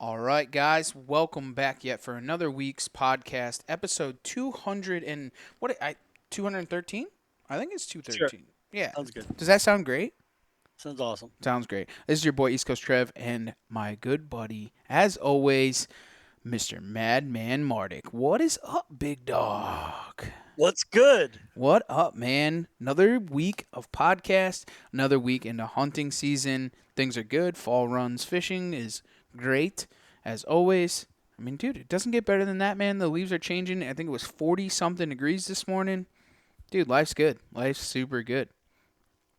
All right, guys, welcome back yet for another week's podcast, episode 200 and what I 213? I think it's Sure. 213. Yeah. Sounds good. Does that sound great? Sounds awesome. Sounds great. This is your boy East Coast Trev and my good buddy, as always, Mr. Madman Mardick. What is up, big dog? What's good? What up, man? Another week of podcast, another week into hunting season. Things are good. Fall runs fishing is great, as always. I mean, dude, it doesn't get better than that, man. The leaves are changing. I think it was 40 something degrees this morning. Dude, life's good. Life's super good.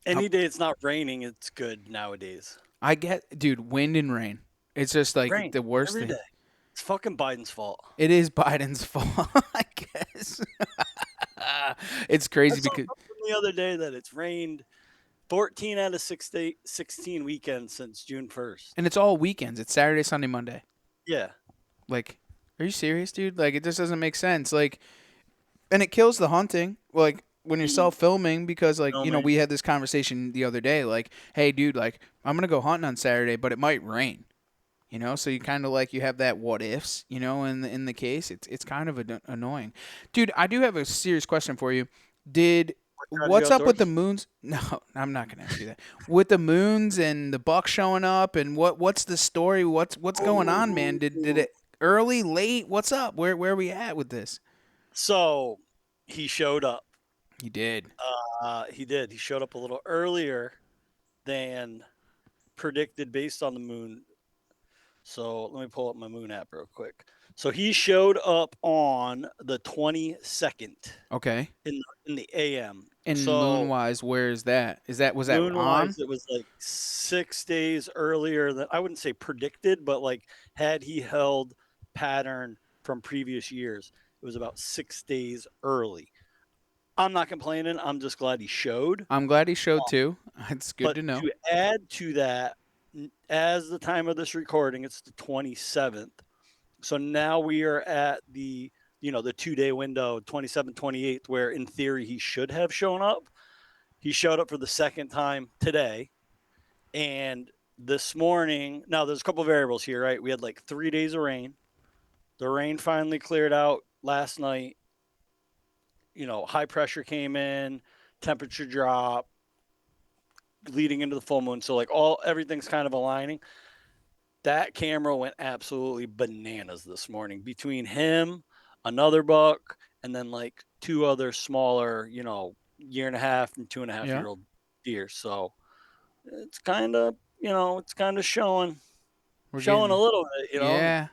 Any day it's not raining, it's good nowadays. I get, dude, wind and rain. It's just like Rain the worst every thing. day. It's fucking Biden's fault. It is Biden's fault, I guess. It's I crazy saw because something the other day that it's rained 14 out of 16 weekends since June 1st. and it's all weekends. It's Saturday, Sunday, Monday. Yeah. Like, are you serious, dude? Like, it just doesn't make sense. Like, and it kills the hunting. Like, when you're self filming, because, like, Filming. we had this conversation the other day. Like, hey, dude, like, I'm going to go hunting on Saturday, but it might rain. So you kind of like you have that what ifs, in the case. It's kind of annoying. Dude, I do have a serious question for you. Did What's up with the moons? No, I'm not gonna ask you that. With the moons and the buck showing up and what's the story? What's going on, man? Did it early, late? What's up? Where are we at with this? So he showed up. He did. He did. He showed up a little earlier than predicted based on the moon. So let me pull up my moon app real quick. So he showed up on the 22nd Okay. in the AM. And moon So wise, where is that? Was that moon on? wise, it was like 6 days earlier than I wouldn't say predicted, but like had he held pattern from previous years, it was about 6 days early. I'm not complaining. I'm just glad he showed. I'm glad he showed too. It's good But to know. to add to that, as the time of this recording, it's the 27th. So now we are at the 2 day window, 27th, 28th, where in theory he should have shown up. He showed up for the second time today. And this morning, now there's a couple of variables here, right? We had like 3 days of rain. The rain finally cleared out last night. High pressure came in, temperature drop, leading into the full moon. So like everything's kind of aligning. That camera went absolutely bananas this morning between him, another buck, and then like two other smaller, year and a half and 2.5 Yeah. year old deer. So it's kind of showing We're showing a getting little bit. Yeah.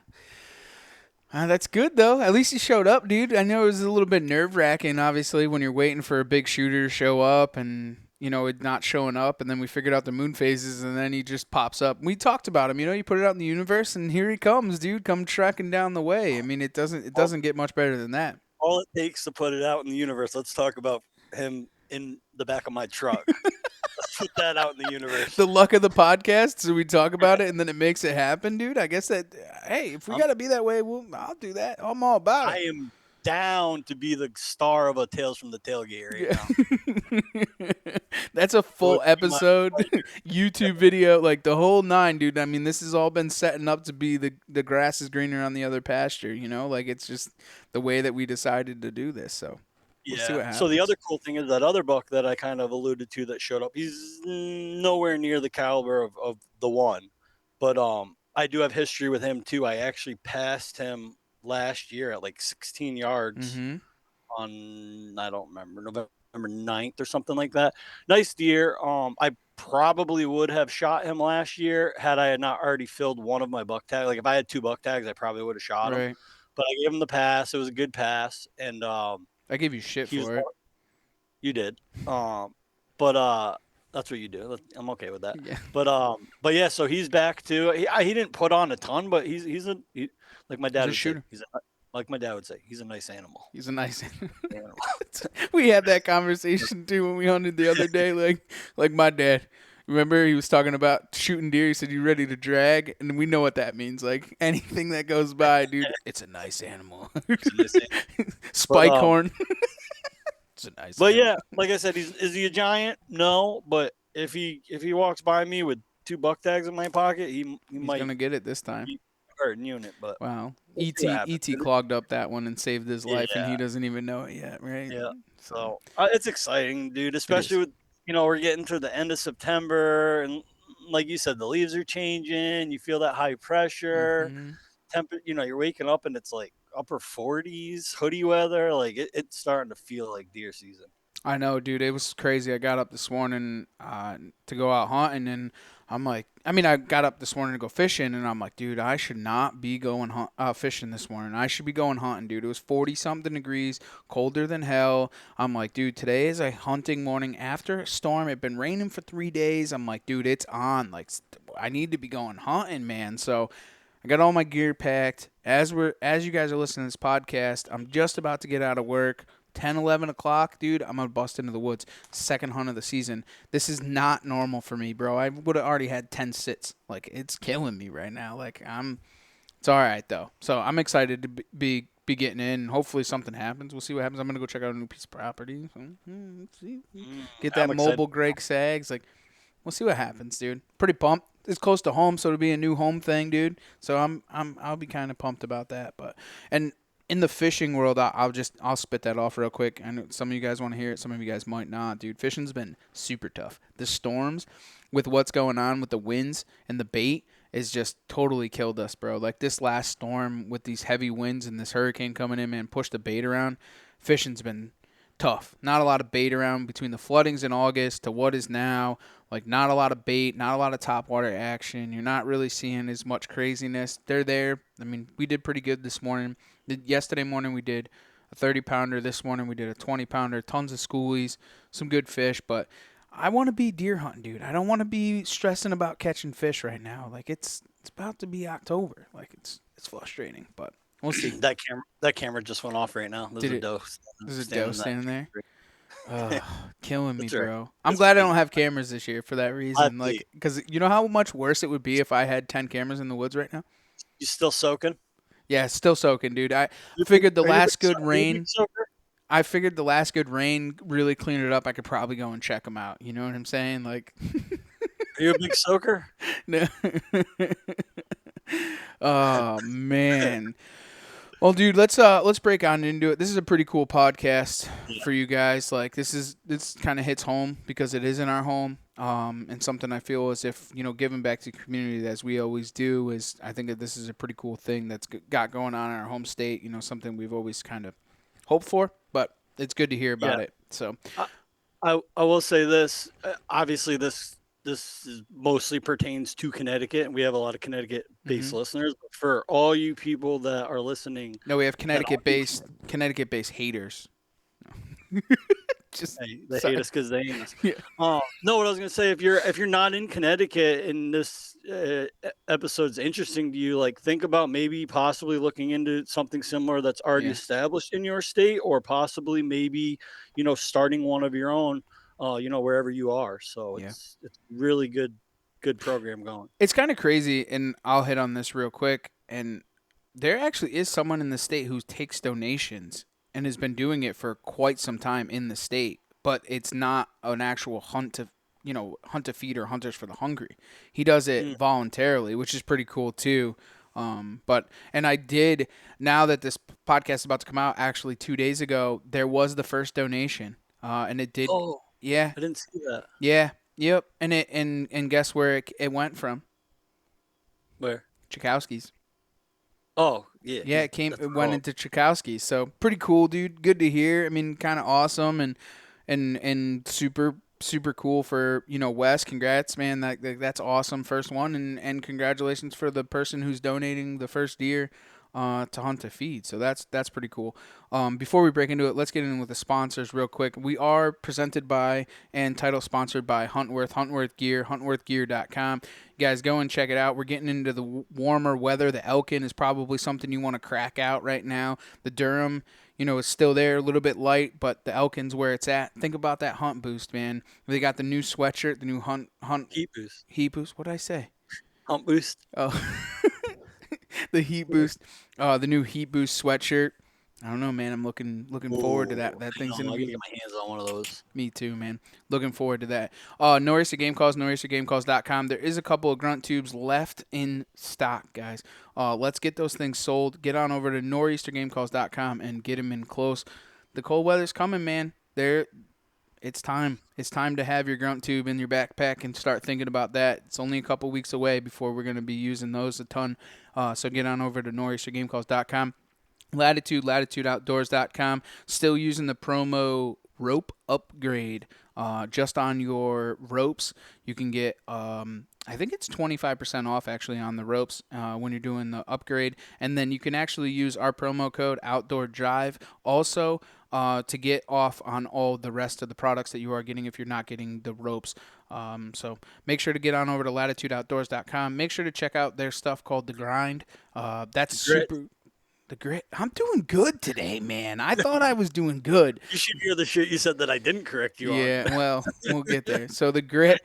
That's good though. At least he showed up, dude. I know it was a little bit nerve wracking, obviously, when you're waiting for a big shooter to show up and it not showing up, and then we figured out the moon phases, and then he just pops up. We talked about him, you put it out in the universe, and here he comes, dude, come trekking down the way. I mean, it doesn't get much better than that. All it takes to put it out in the universe. Let's talk about him in the back of my truck. Let's put that out in the universe. The luck of the podcast, so we talk about it, and then it makes it happen, dude. I guess that, hey, if we I'm, gotta be that way, I'll do that. I'm all about I it. am down to be the star of a Tales from the Tailgate right now. That's a It full would be my episode, pleasure. YouTube video, like the whole nine, dude. I mean, this has all been setting up to be the grass is greener on the other pasture, Like it's just the way that we decided to do this. So we'll see what Yeah. So the happens. other cool thing is that other buck that I kind of alluded to that showed up. He's nowhere near the caliber of the one, but I do have history with him too. I actually passed him last year at like 16 yards Mm-hmm. on I don't remember November 9th or something like that. Nice deer. I probably would have shot him last year had I not already filled one of my buck tags. Like if I had two buck tags, I probably would have shot him. Right. But I gave him the pass. It was a good pass, and I gave you shit he was. for it. You did. But that's what you do. I'm okay with that. Yeah. But yeah, so he's back too. He didn't put on a ton, but like my He's dad a would say, shooter. like my dad would say, he's a nice animal. He's a nice. Animal. We had that conversation too when we hunted the other day. Like my dad. Remember, he was talking about shooting deer. He said, "You ready to drag?" And we know what that means. Like anything that goes by, dude, it's a nice animal. He's a nice animal. But Spike horn. It's a nice but animal. yeah, like I said, is he a giant? No, but if he walks by me with two buck tags in my pocket, he He's might gonna get it this time. he, starting unit, but Wow. we'll see ET what happens. ET clogged up that one and saved his life, and Yeah, he doesn't even know it yet, right? yeah. So So it's exciting, dude. it Especially is. with we're getting to the end of September, and like you said, the leaves are changing. You feel that high pressure. Hmm. You're waking up and it's like upper 40s, hoodie weather. Like it's starting to feel like deer season. I know, dude. It was crazy. I got up this morning to go out hunting, and I'm like, I mean, I got up this morning to go fishing, and I'm like, dude, I should not be going fishing this morning. I should be going hunting, dude. It was 40 something degrees, colder than hell. I'm like, dude, today is a hunting morning after a storm. It's been raining for 3 days. I'm like, dude, it's on. Like, I need to be going hunting, man. So I got all my gear packed. As you guys are listening to this podcast, I'm just about to get out of work. 10, 11 o'clock, dude, I'm going to bust into the woods. Second hunt of the season. This is not normal for me, bro. I would have already had 10 sits. Like, it's killing me right now. It's all right, though. So I'm excited to be getting in. Hopefully something happens. We'll see what happens. I'm going to go check out a new piece of property. So, let's see. Get that I'm excited. mobile Greg Sags. Like, we'll see what happens, dude. Pretty pumped. It's close to home, so it'll be a new home thing, dude. So I'll be kind of pumped about that. And in the fishing world, I'll spit that off real quick. I know some of you guys want to hear it, some of you guys might not, dude. Fishing's been super tough. The storms, with what's going on with the winds and the bait, is just totally killed us, bro. Like this last storm with these heavy winds and this hurricane coming in, man, pushed the bait around. Fishing's been tough. Not a lot of bait around between the floodings in August to what is now. Like, not a lot of bait, not a lot of topwater action. You're not really seeing as much craziness. They're there. I mean, we did pretty good this morning. Yesterday morning, we did a 30-pounder. This morning, we did a 20-pounder. Tons of schoolies, some good fish. But I want to be deer hunting, dude. I don't want to be stressing about catching fish right now. Like, it's about to be October. Like, it's frustrating, but we'll see. That camera just went off right now. Did it? Doe. There's a doe standing there. Killing me, That's all right. bro. I'm glad I don't have cameras this year for that reason. Like, because you know how much worse it would be if I had 10 cameras in the woods right now? You still soaking? Yeah, still soaking, dude. I figured the last good Are you a rain. big soaker? I figured the last good rain really cleaned it up. I could probably go and check them out. You know what I'm saying? Like, Are you a big soaker? no. Oh man. Well, dude, let's break on into it. This is a pretty cool podcast for you guys. Like, this kind of hits home because it is in our home, and something I feel as if giving back to the community as we always do is. I think that this is a pretty cool thing that's got going on in our home state. Something we've always kind of hoped for, but it's good to hear about it. So, I will say this. Obviously, this mostly pertains to Connecticut, and we have a lot of Connecticut-based listeners. But for all you people that are listening, no, we have Connecticut-based haters. They hate us because they hate us. Yeah. No, what I was gonna say, if you're not in Connecticut and this episode's interesting to you, like think about maybe possibly looking into something similar that's already established in your state, or possibly maybe starting one of your own. Wherever you are. So it's really good program going. It's kind of crazy, and I'll hit on this real quick. And there actually is someone in the state who takes donations and has been doing it for quite some time in the state, but it's not an actual hunt to feed or Hunters for the Hungry. He does it voluntarily, which is pretty cool too. And I did, now that this podcast is about to come out, actually 2 days ago, there was the first donation, and it did. Oh. Yeah. I didn't see that. Yeah. Yep. And guess where it went from? Where? Chakowski's. Oh, yeah. Yeah, it went into Chakowski's. So pretty cool, dude. Good to hear. I mean, kind of awesome and super super cool for Wes. Congrats, man. That's awesome. First one, and congratulations for the person who's donating the first deer to hunt to feed. So that's pretty cool. Before we break into it, let's get in with the sponsors real quick. We are presented by and title sponsored by Huntworth Gear, huntworthgear.com. You guys go and check it out. We're getting into the warmer weather. The Elkin is probably something you want to crack out right now. The Durham, is still there, a little bit light, but the Elkin's where it's at. Think about that hunt boost, man. They got the new sweatshirt, the new hunt heat boost. Heat boost. What did I say? Hunt boost. Oh. The heat boost, the new heat boost sweatshirt. I don't know, man. I'm looking forward to that. Oh, That I thing's know. gonna I gotta be get my hands on one of those. me too, man. Looking forward to that. No Racer Game Calls, noracergamecalls.com. There is a couple of grunt tubes left in stock, guys. Let's get those things sold. Get on over to nor'eastergamecalls.com and get them in close. The cold weather's coming, man. It's time. It's time to have your grunt tube in your backpack and start thinking about that. It's only a couple weeks away before we're going to be using those a ton. So get on over to nor'eastergamecalls.com. latitudeoutdoors.com. Still using the promo rope upgrade just on your ropes. You can get I think it's 25% off actually on the ropes when you're doing the upgrade, and then you can actually use our promo code outdoor drive also to get off on all the rest of the products that you are getting if you're not getting the ropes. So make sure to get on over to latitudeoutdoors.com. Make sure to check out their stuff called The Grind. That's Grit. super. The grit. I'm doing good today, man. I thought I was doing good. You should hear the shit you said that I didn't correct you on. Yeah, well, we'll get there. So the grit.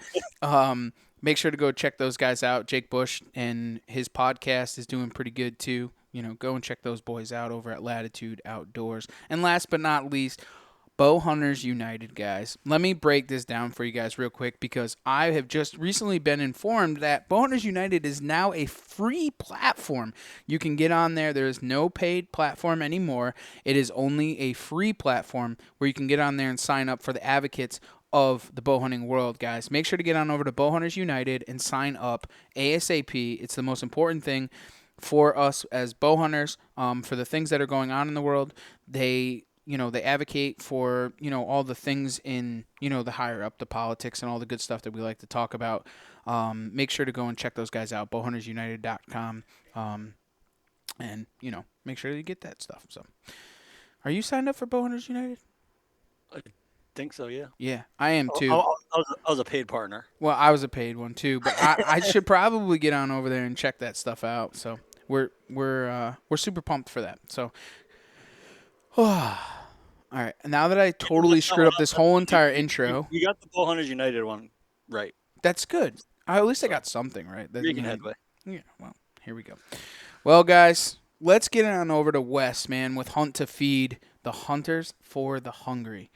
Make sure to go check those guys out. Jake Bush and his podcast is doing pretty good too. Go and check those boys out over at Latitude Outdoors. And last but not least, Bow Hunters United, guys. Let me break this down for you guys real quick because I have just recently been informed that Bow Hunters United is now a free platform. You can get on there. There is no paid platform anymore. It is only a free platform where you can get on there and sign up for the advocates of the bow hunting world, guys. Make sure to get on over to Bow Hunters United and sign up ASAP. It's the most important thing for us as bow hunters, for the things that are going on in the world. They advocate for all the things in the higher up, the politics and all the good stuff that we like to talk about. Make sure to go and check those guys out, bowhuntersunited.com, and make sure you get that stuff. So are you signed up for Bow Hunters United? I think so, yeah. Yeah, I am I, too. I was a paid partner. Well, I was a paid one too, but I should probably get on over there and check that stuff out. So we're super pumped for that. So all right, now that I totally screwed up this whole entire intro, You got the Bow Hunters United one right. that's good. At least I got something right. Making headway. Yeah, well, here we go. Well, guys, let's get on over to Wes, man, with Hunt to Feed, the Hunters for the Hungry.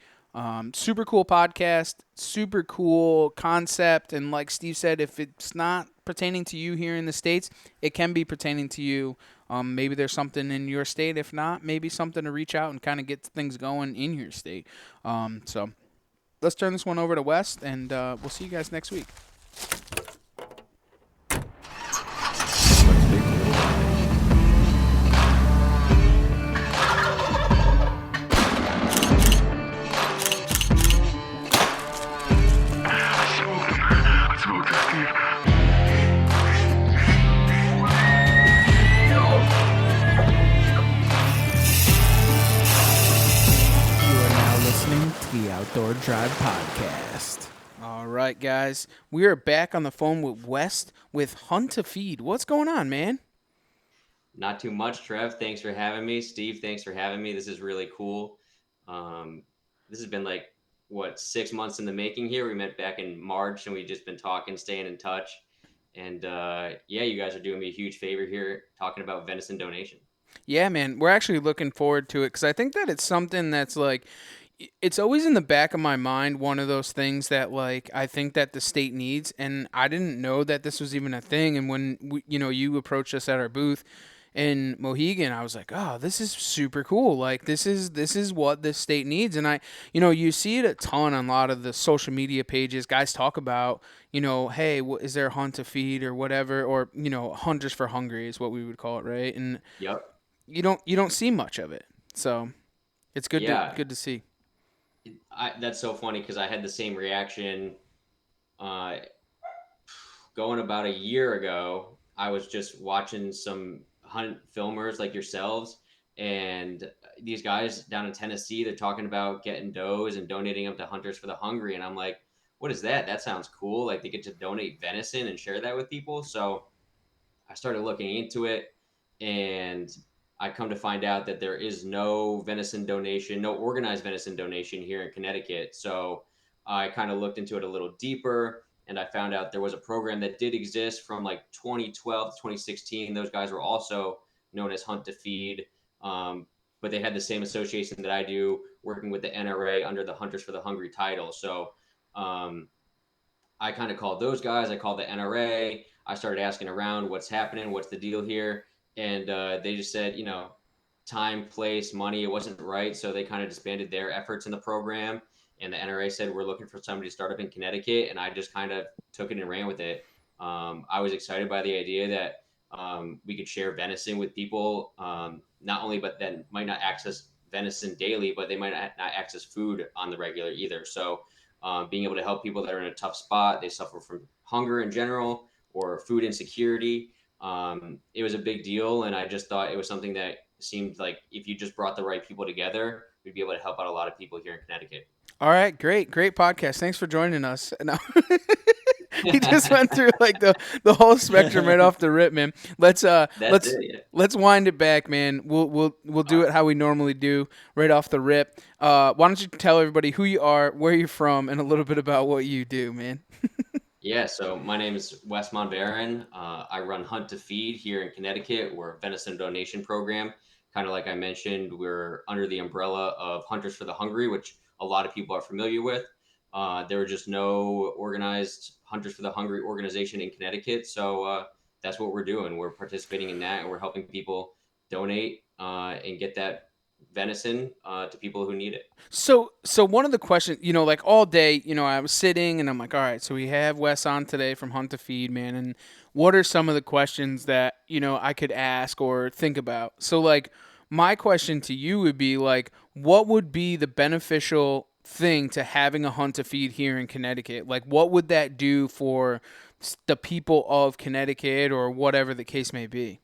Super cool podcast, super cool concept, and like Steve said, if it's not pertaining to you here in the States, it can be pertaining to you. Maybe there's something in your state. If not, maybe something to reach out and kind of get things going in your state. So let's turn this one over to Wes, and we'll see you guys next week. The Outdoor Drive Podcast. All right, guys. We are back on the phone with West with Hunt to Feed. What's going on, man? Not too much, Trev. Thanks for having me. Steve, thanks for having me. This is really cool. This has been 6 months in the making here. We met back in March, and we've just been talking, staying in touch. And you guys are doing me a huge favor here talking about venison donation. Yeah, man. We're actually looking forward to it because I think that it's something that's it's always in the back of my mind, one of those things that I think that the state needs, and I didn't know that this was even a thing. And when you approached us at our booth in Mohegan, I was like, oh, this is super cool. This is what this state needs. And you see it a ton on a lot of the social media pages. Guys talk about, hey, is there a Hunt to Feed or whatever, or Hunters for Hungry is what we would call it, right? And yep, you don't see much of it, so it's good to see. That's so funny because I had the same reaction. Going about a year ago, I was just watching some hunt filmers like yourselves, and these guys down in Tennessee, they're talking about getting does and donating them to Hunters for the Hungry, and I'm like, what is that? That sounds cool. Like they get to donate venison and share that with people. So I started looking into it, and I come to find out that there is no venison donation, no organized venison donation here in Connecticut. So I kind of looked into it a little deeper, and I found out there was a program that did exist from 2012 to 2016. Those guys were also known as Hunt to Feed. but they had the same association that I do, working with the NRA under the Hunters for the Hungry title. So I kind of called those guys. I called the NRA. I started asking around what's happening, what's the deal here, and they just said, time, place, money, it wasn't right. So they kind of disbanded their efforts in the program. And the NRA said, we're looking for somebody to start up in Connecticut. And I just kind of took it and ran with it. I was excited by the idea that we could share venison with people, not only, but then might not access venison daily, but they might not access food on the regular either. So being able to help people that are in a tough spot, they suffer from hunger in general or food insecurity. It was a big deal. And I just thought it was something that seemed like if you just brought the right people together, we'd be able to help out a lot of people here in Connecticut. All right, great podcast. Thanks for joining us. No. He just went through like the whole spectrum right off the rip, man. Let's wind it back, man. We'll do it how we normally do, right off the rip. Why don't you tell everybody who you are, where you're from, and a little bit about what you do, man? Yeah, so my name is Wes Monbaron. I run Hunt to Feed here in Connecticut. We're a venison donation program. Kind of like I mentioned, we're under the umbrella of Hunters for the Hungry, which a lot of people are familiar with. There were just no organized Hunters for the Hungry organization in Connecticut. So that's what we're doing. We're participating in that, and we're helping people donate and get that venison to people who need it. So one of the questions, like all day, I was sitting and I'm like, all right, so we have Wes on today from Hunt to Feed, man. And what are some of the questions that, I could ask or think about? So like my question to you would be like, what would be the beneficial thing to having a Hunt to Feed here in Connecticut? Like what would that do for the people of Connecticut or whatever the case may be?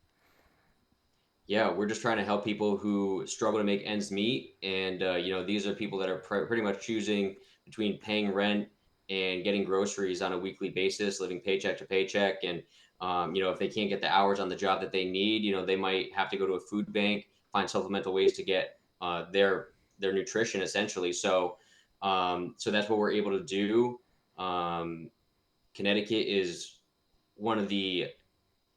Yeah, we're just trying to help people who struggle to make ends meet. And, these are people that are pretty much choosing between paying rent and getting groceries on a weekly basis, living paycheck to paycheck. And, if they can't get the hours on the job that they need, they might have to go to a food bank, find supplemental ways to get their nutrition essentially. So that's what we're able to do. Connecticut is one of the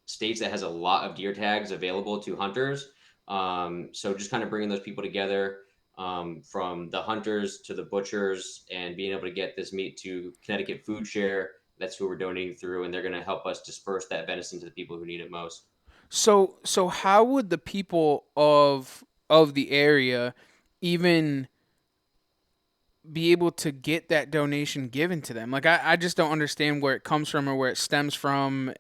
states that has a lot of deer tags available to hunters. So just kind of bringing those people together, from the hunters to the butchers, and being able to get this meat to Connecticut Food Share. That's who we're donating through, and they're going to help us disperse that venison to the people who need it most. So how would the people of the area even be able to get that donation given to them? Like I just don't understand where it comes from or where it stems from.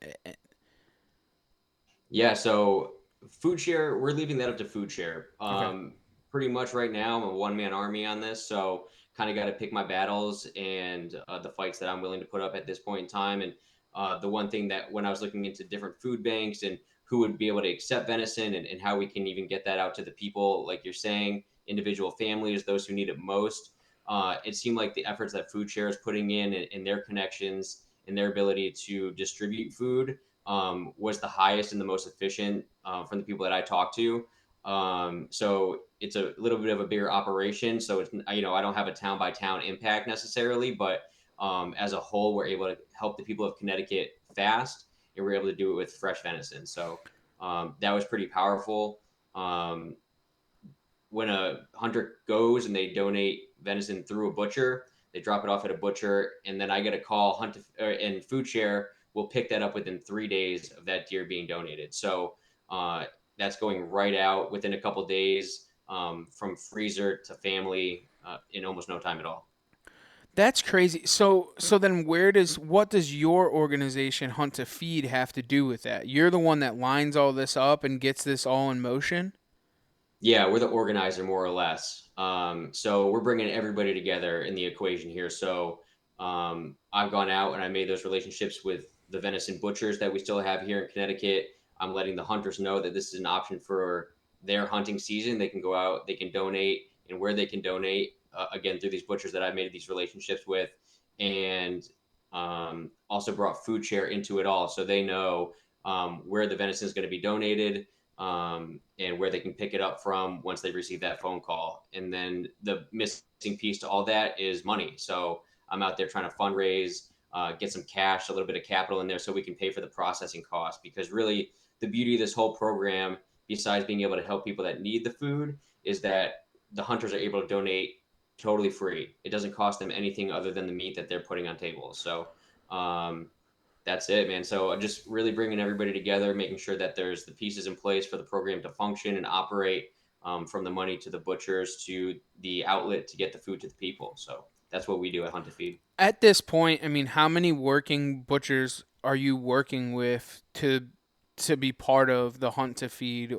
Yeah, so Food Share, we're leaving that up to Food Share. Okay. Pretty much right now, I'm a one-man army on this, so kind of got to pick my battles and the fights that I'm willing to put up at this point in time. And the one thing that when I was looking into different food banks and who would be able to accept venison, and how we can even get that out to the people, like you're saying, individual families, those who need it most, it seemed like the efforts that Food Share is putting in and their connections and their ability to distribute food was the highest and the most efficient from the people that I talked to. So it's a little bit of a bigger operation. So it's, I don't have a town by town impact necessarily, but as a whole, we're able to help the people of Connecticut fast, and we're able to do it with fresh venison. So that was pretty powerful. When a hunter goes and they donate venison through a butcher, they drop it off at a butcher, and then I get a call. And Food Share will pick that up within 3 days of that deer being donated. So that's going right out within a couple days, from freezer to family, in almost no time at all. That's crazy. So then what does your organization Hunt to Feed have to do with that? You're the one that lines all this up and gets this all in motion? Yeah, we're the organizer more or less. So we're bringing everybody together in the equation here. So I've gone out and I made those relationships with the venison butchers that we still have here in Connecticut. I'm letting the hunters know that this is an option for their hunting season. They can go out, they can donate, and where they can donate, again, through these butchers that I've made these relationships with. And also brought Food Share into it all. So they know where the venison is going to be donated, and where they can pick it up from once they receive that phone call. And then the missing piece to all that is money. So I'm out there trying to fundraise, get some cash, a little bit of capital in there so we can pay for the processing cost. Because really, the beauty of this whole program besides being able to help people that need the food, is that the hunters are able to donate totally free. It doesn't cost them anything other than the meat that they're putting on tables. So that's it, man. So just really bringing everybody together, making sure that there's the pieces in place for the program to function and operate, from the money to the butchers to the outlet to get the food to the people. So that's what we do at Hunt to Feed. At this point, I mean, how many working butchers are you working with to be part of the Hunt to Feed?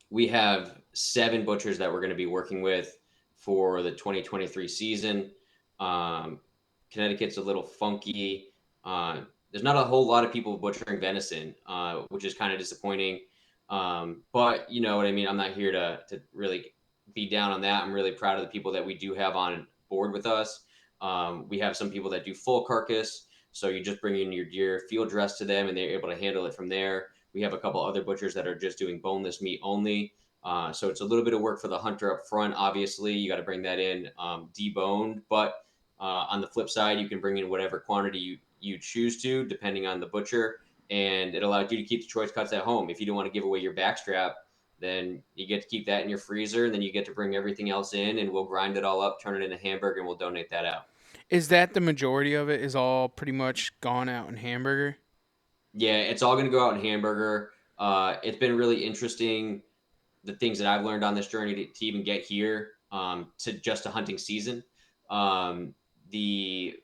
We have 7 butchers that we're going to be working with for the 2023 season. Connecticut's a little funky. There's not a whole lot of people butchering venison, which is kind of disappointing. But you know what I mean? I'm not here to really be down on that. I'm really proud of the people that we do have on board with us. We have some people that do full carcass. So you just bring in your deer field dress to them and they're able to handle it from there. We have a couple other butchers that are just doing boneless meat only. So it's a little bit of work for the hunter up front. Obviously, you got to bring that in deboned. But on the flip side, you can bring in whatever quantity you choose to, depending on the butcher. And it allows you to keep the choice cuts at home. If you don't want to give away your backstrap, then you get to keep that in your freezer. And then you get to bring everything else in and we'll grind it all up, turn it into hamburger, and we'll donate that out. Is that the majority of it is all pretty much gone out in hamburger? Yeah, it's all going to go out in hamburger. It's been really interesting, the things that I've learned on this journey to even get here, to just a hunting season. The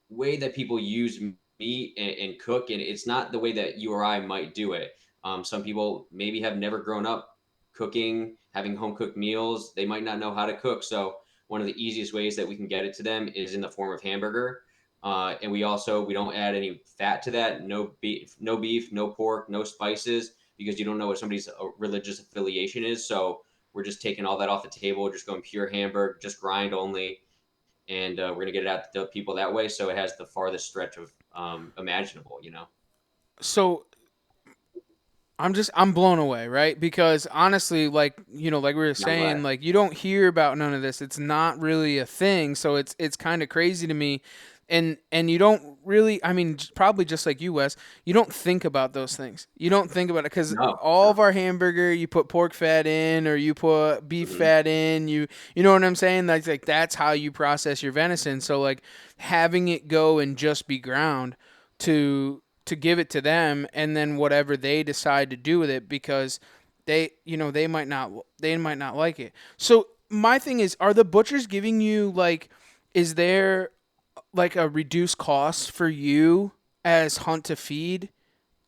way that people use meat and cook, and it's not the way that you or I might do it. Some people maybe have never grown up cooking, having home cooked meals. They might not know how to cook. So one of the easiest ways that we can get it to them is in the form of hamburger. And we don't add any fat to that. No beef, no pork, no spices, because you don't know what somebody's religious affiliation is. So we're just taking all that off the table, just going pure hamburger, just grind only, and we're gonna get it out to people that way. So it has the farthest stretch of imaginable, you know. So I'm blown away, right? Because honestly, like, you know, like we were I'm saying, glad. like you don't hear about none of this. It's not really a thing. So it's kind of crazy to me. And you don't really, I mean, probably just like you, Wes, you don't think about those things. You don't think about it because No, all no. of our hamburger, you put pork fat in or you put beef Hmm. fat in. You know what I'm saying? That's how you process your venison. So like having it go and just be ground to give it to them and then whatever they decide to do with it because they might not like it. So my thing is, are the butchers giving you like, is there like a reduced cost for you as Hunt to Feed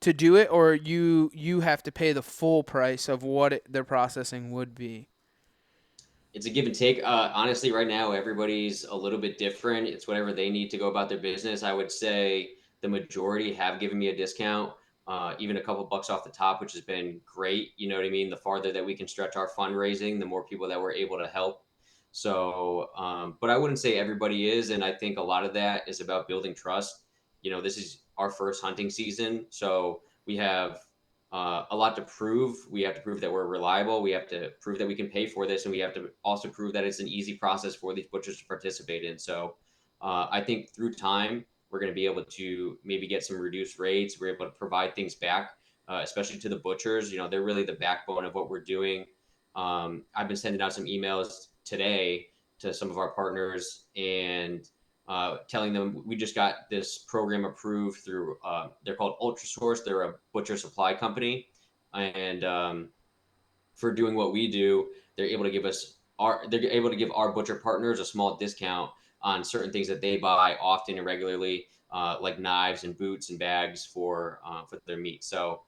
to do it, or you have to pay the full price of what their processing would be? It's a give and take. Honestly, right now everybody's a little bit different. It's whatever they need to go about their business. I would say the majority have given me a discount, even a couple bucks off the top, which has been great. You know what I mean? The farther that we can stretch our fundraising, the more people that we're able to help. So, but I wouldn't say everybody is, and I think a lot of that is about building trust. You know, this is our first hunting season, so we have a lot to prove. We have to prove that we're reliable. We have to prove that we can pay for this, and we have to also prove that it's an easy process for these butchers to participate in. So, I think through time, we're going to be able to maybe get some reduced rates. We're able to provide things back, especially to the butchers. You know, they're really the backbone of what we're doing. I've been sending out some emails today to some of our partners and telling them we just got this program approved through, they're called Ultrasource. They're a butcher supply company. And for doing what we do, they're able to give our butcher partners a small discount on certain things that they buy often and regularly, like knives and boots and bags for their meat. So,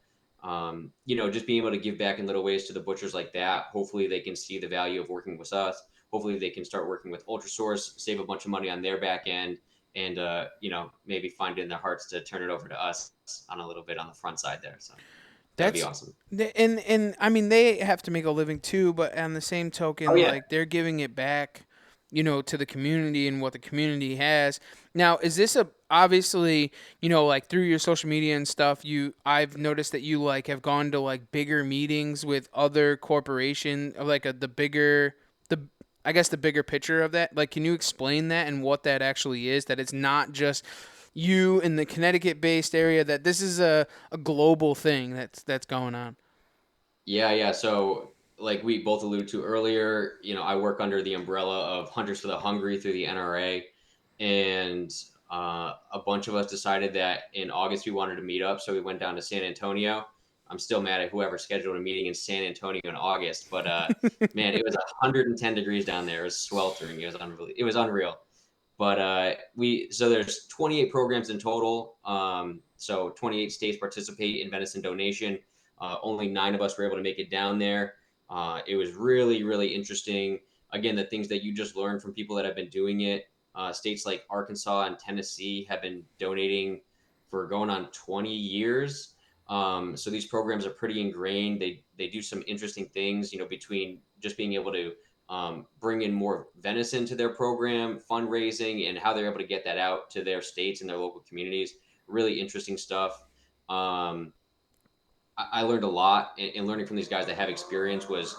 you know, just being able to give back in little ways to the butchers like that. Hopefully, they can see the value of working with us. Hopefully, they can start working with Ultrasource, save a bunch of money on their back end, and you know, maybe find it in their hearts to turn it over to us on a little bit on the front side there. So that would be That's awesome. and I mean they have to make a living too, but on the same Oh token, yeah. like they're giving it back, you know, to the community and what the community has. Now, is this a obviously, you know, like through your social media and stuff, I've noticed that you like have gone to like bigger meetings with other corporation, like the bigger the I guess the bigger picture of that. Like, can you explain that and what that actually is? That it's not just you in the Connecticut based area, that this is a global thing that's going on. Yeah. So, like we both alluded to earlier, I work under the umbrella of Hunters for the Hungry through the NRA, and a bunch of us decided that in August we wanted to meet up, so we went down to San Antonio. I'm still mad at whoever scheduled a meeting in San Antonio in August, but man, it was 110 degrees down there. It was sweltering. It was unreal. It was unreal. But there's 28 programs in total. So 28 states participate in venison donation. Only 9 of us were able to make it down there. It was really, really interesting. Again, the things that you just learned from people that have been doing it. States like Arkansas and Tennessee have been donating for going on 20 years. So these programs are pretty ingrained. They do some interesting things, between just being able to bring in more venison to their program, fundraising, and how they're able to get that out to their states and their local communities. Really interesting stuff. Um, I learned a lot, and learning from these guys that have experience was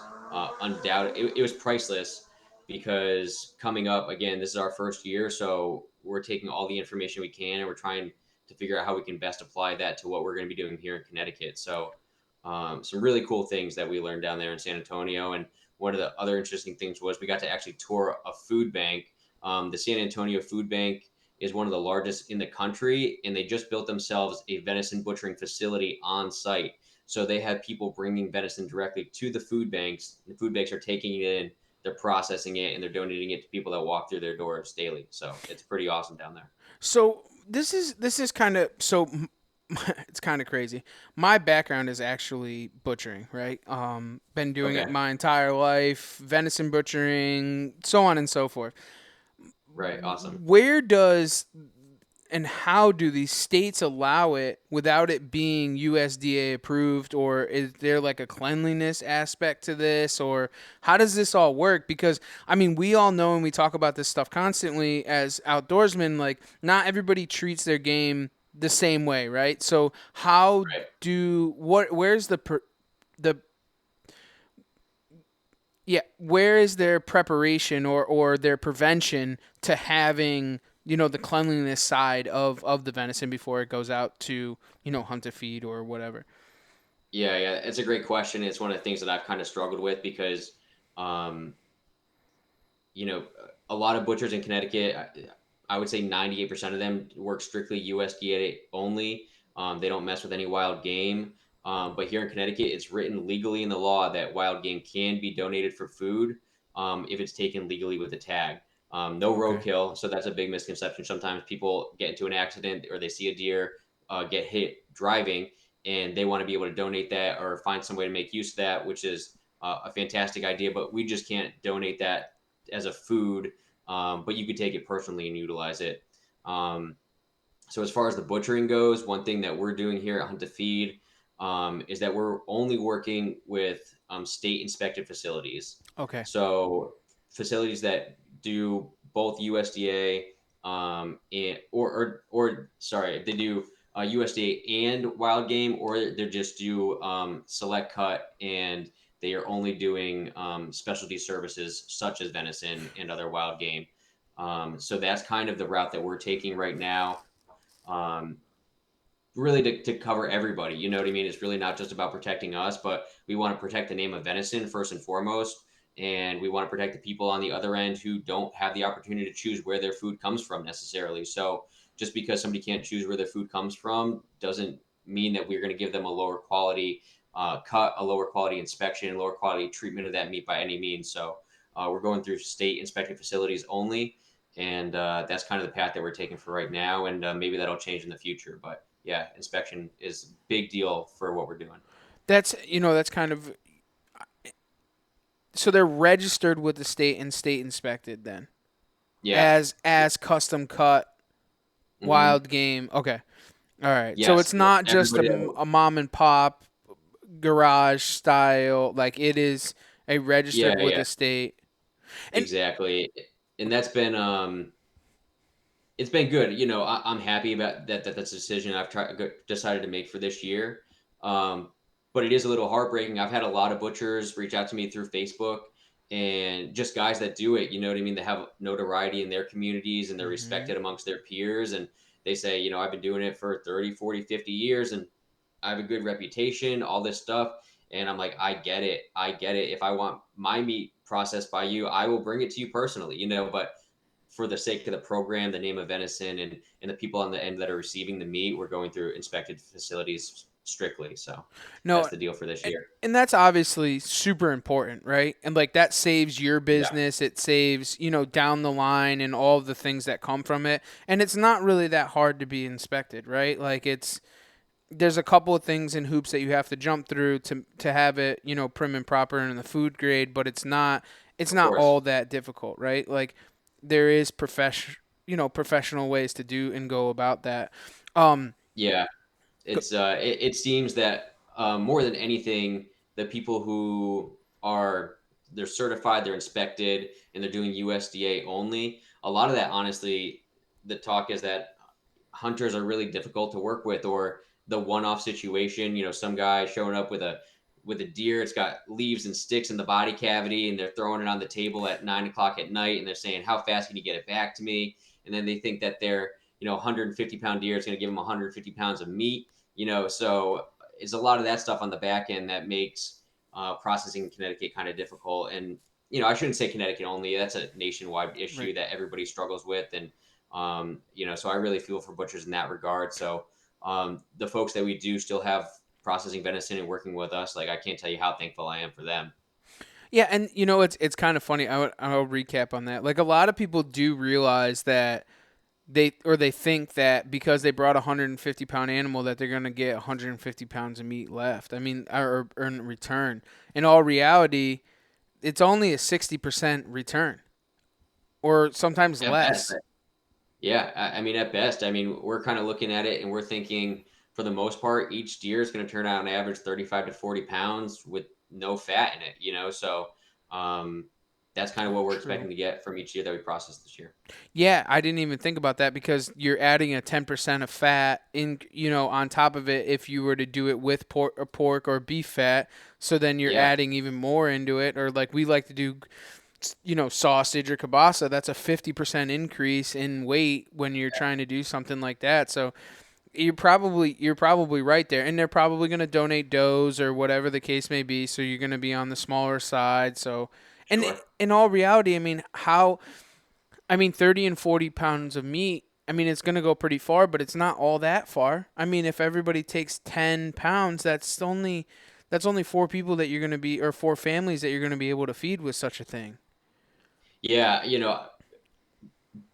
undoubted. It was priceless because coming up again, this is our first year, so we're taking all the information we can, and we're trying to figure out how we can best apply that to what we're going to be doing here in Connecticut. So, some really cool things that we learned down there in San Antonio. And one of the other interesting things was we got to actually tour a food bank. The San Antonio Food Bank is one of the largest in the country, and they just built themselves a venison butchering facility on site. So they have people bringing venison directly to the food banks. The food banks are taking it in, they're processing it, and they're donating it to people that walk through their doors daily. So it's pretty awesome down there. So this is kind of so it's kind of crazy. My background is actually butchering, right? Been doing it Okay. my entire life, venison butchering, so on and so forth. Right. Awesome. Where does and how do these states allow it without it being USDA approved, or is there like a cleanliness aspect to this, or how does this all work? Because I mean, we all know, and we talk about this stuff constantly as outdoorsmen, like not everybody treats their game the same way, right? So how Right. do what where's the yeah, where is their preparation or their prevention to having, the cleanliness side of the venison before it goes out to, hunt to feed or whatever? Yeah. It's a great question. It's one of the things that I've kind of struggled with because, um, you know, a lot of butchers in Connecticut, I would say 98% of them work strictly USDA only. They don't mess with any wild game. But here in Connecticut, it's written legally in the law that wild game can be donated for food if it's taken legally with a tag. No Okay. roadkill, so that's a big misconception. Sometimes people get into an accident or they see a deer get hit driving, and they want to be able to donate that or find some way to make use of that, which is a fantastic idea. But we just can't donate that as a food, but you could take it personally and utilize it. Um, so as far as the butchering goes, one thing that we're doing here at Hunt to Feed is that we're only working with state inspected facilities. Okay. So facilities that do both USDA and or sorry, they do USDA and wild game, or they just do select cut, and they are only doing specialty services such as venison and other wild game. So that's kind of the route that we're taking right now. Um, really to cover everybody. You know what I mean? It's really not just about protecting us, but we want to protect the name of venison first and foremost. And we want to protect the people on the other end who don't have the opportunity to choose where their food comes from necessarily. So just because somebody can't choose where their food comes from doesn't mean that we're going to give them a lower quality cut, a lower quality inspection, lower quality treatment of that meat by any means. So we're going through state inspected facilities only. And that's kind of the path that we're taking for right now. And maybe that'll change in the future. But yeah, inspection is a big deal for what we're doing. That's kind of so they're registered with the state and state inspected then Yeah. as custom cut Hmm. wild game. Okay. All right. So Yes. it's not just Everybody. a mom and pop garage style, like it is a registered with Yeah. the state. And Exactly. And that's been it's been good. I'm happy about that. That's a decision decided to make for this year. Um, but it is a little heartbreaking. I've had a lot of butchers reach out to me through Facebook, and just guys that do it. You know what I mean? They have notoriety in their communities and they're mhm. respected amongst their peers. And they say, I've been doing it for 30, 40, 50 years and I have a good reputation, all this stuff. And I'm like, I get it. I get it. If I want my meat processed by you, I will bring it to you personally, but for the sake of the program, the name of venison and the people on the end that are receiving the meat, we're going through inspected facilities strictly. So No, that's the deal for this and, year. and that's obviously super important, right? And like that saves your Yeah, business, it saves, down the line and all of the things that come from it. And it's not really that hard to be inspected, right? Like there's a couple of things in hoops that you have to jump through to have it, prim and proper and in the food grade, but it's of not course. all that difficult, right? Like there is professional ways to do and go about that. Um Yeah, it seems that more than anything, the people who are they're certified, they're inspected, and they're doing USDA only. A lot of that, honestly, the talk is that hunters are really difficult to work with, or the one-off situation. Some guy showing up with a deer. It's got leaves and sticks in the body cavity, and they're throwing it on the table at 9 o'clock at night, and they're saying, "How fast can you get it back to me?" And then they think that their 150-pound deer is going to give them 150 pounds of meat. So it's a lot of that stuff on the back end that makes processing in Connecticut kind of difficult. And I shouldn't say Connecticut only. That's a nationwide issue right. that everybody struggles with. And so I really feel for butchers in that regard. So the folks that we do still have processing venison and working with us, like I can't tell you how thankful I am for them. Yeah, and it's kind of funny. I'll recap on that. Like a lot of people do realize that they think that because they brought a 150-pound animal that they're gonna get 150 pounds of meat left. I mean, or in return. In all reality, it's only a 60% return, or sometimes At best, less. yeah. I mean, at best, I mean, we're kind of looking at it and we're thinking, for the most part, each deer is going to turn out on average 35 to 40 pounds with no fat in it. So um, that's kind of what we're True. expecting to get from each deer that we process this year. Yeah, I didn't even think about that because you're adding a 10% of fat in, on top of it if you were to do it with pork or beef fat. So then you're Yeah. adding even more into it. Or like we like to do, sausage or kielbasa. That's a 50% increase in weight when you're trying to do something like that. So you're probably right there, and they're probably going to donate does or whatever the case may be. So you're going to be on the smaller side. So, and Sure. in all reality, I mean, 30 and 40 pounds of meat, I mean, it's going to go pretty far, but it's not all that far. I mean, if everybody takes 10 pounds, that's only four people that you're going to be, or four families that you're going to be able to feed with such a thing. Yeah.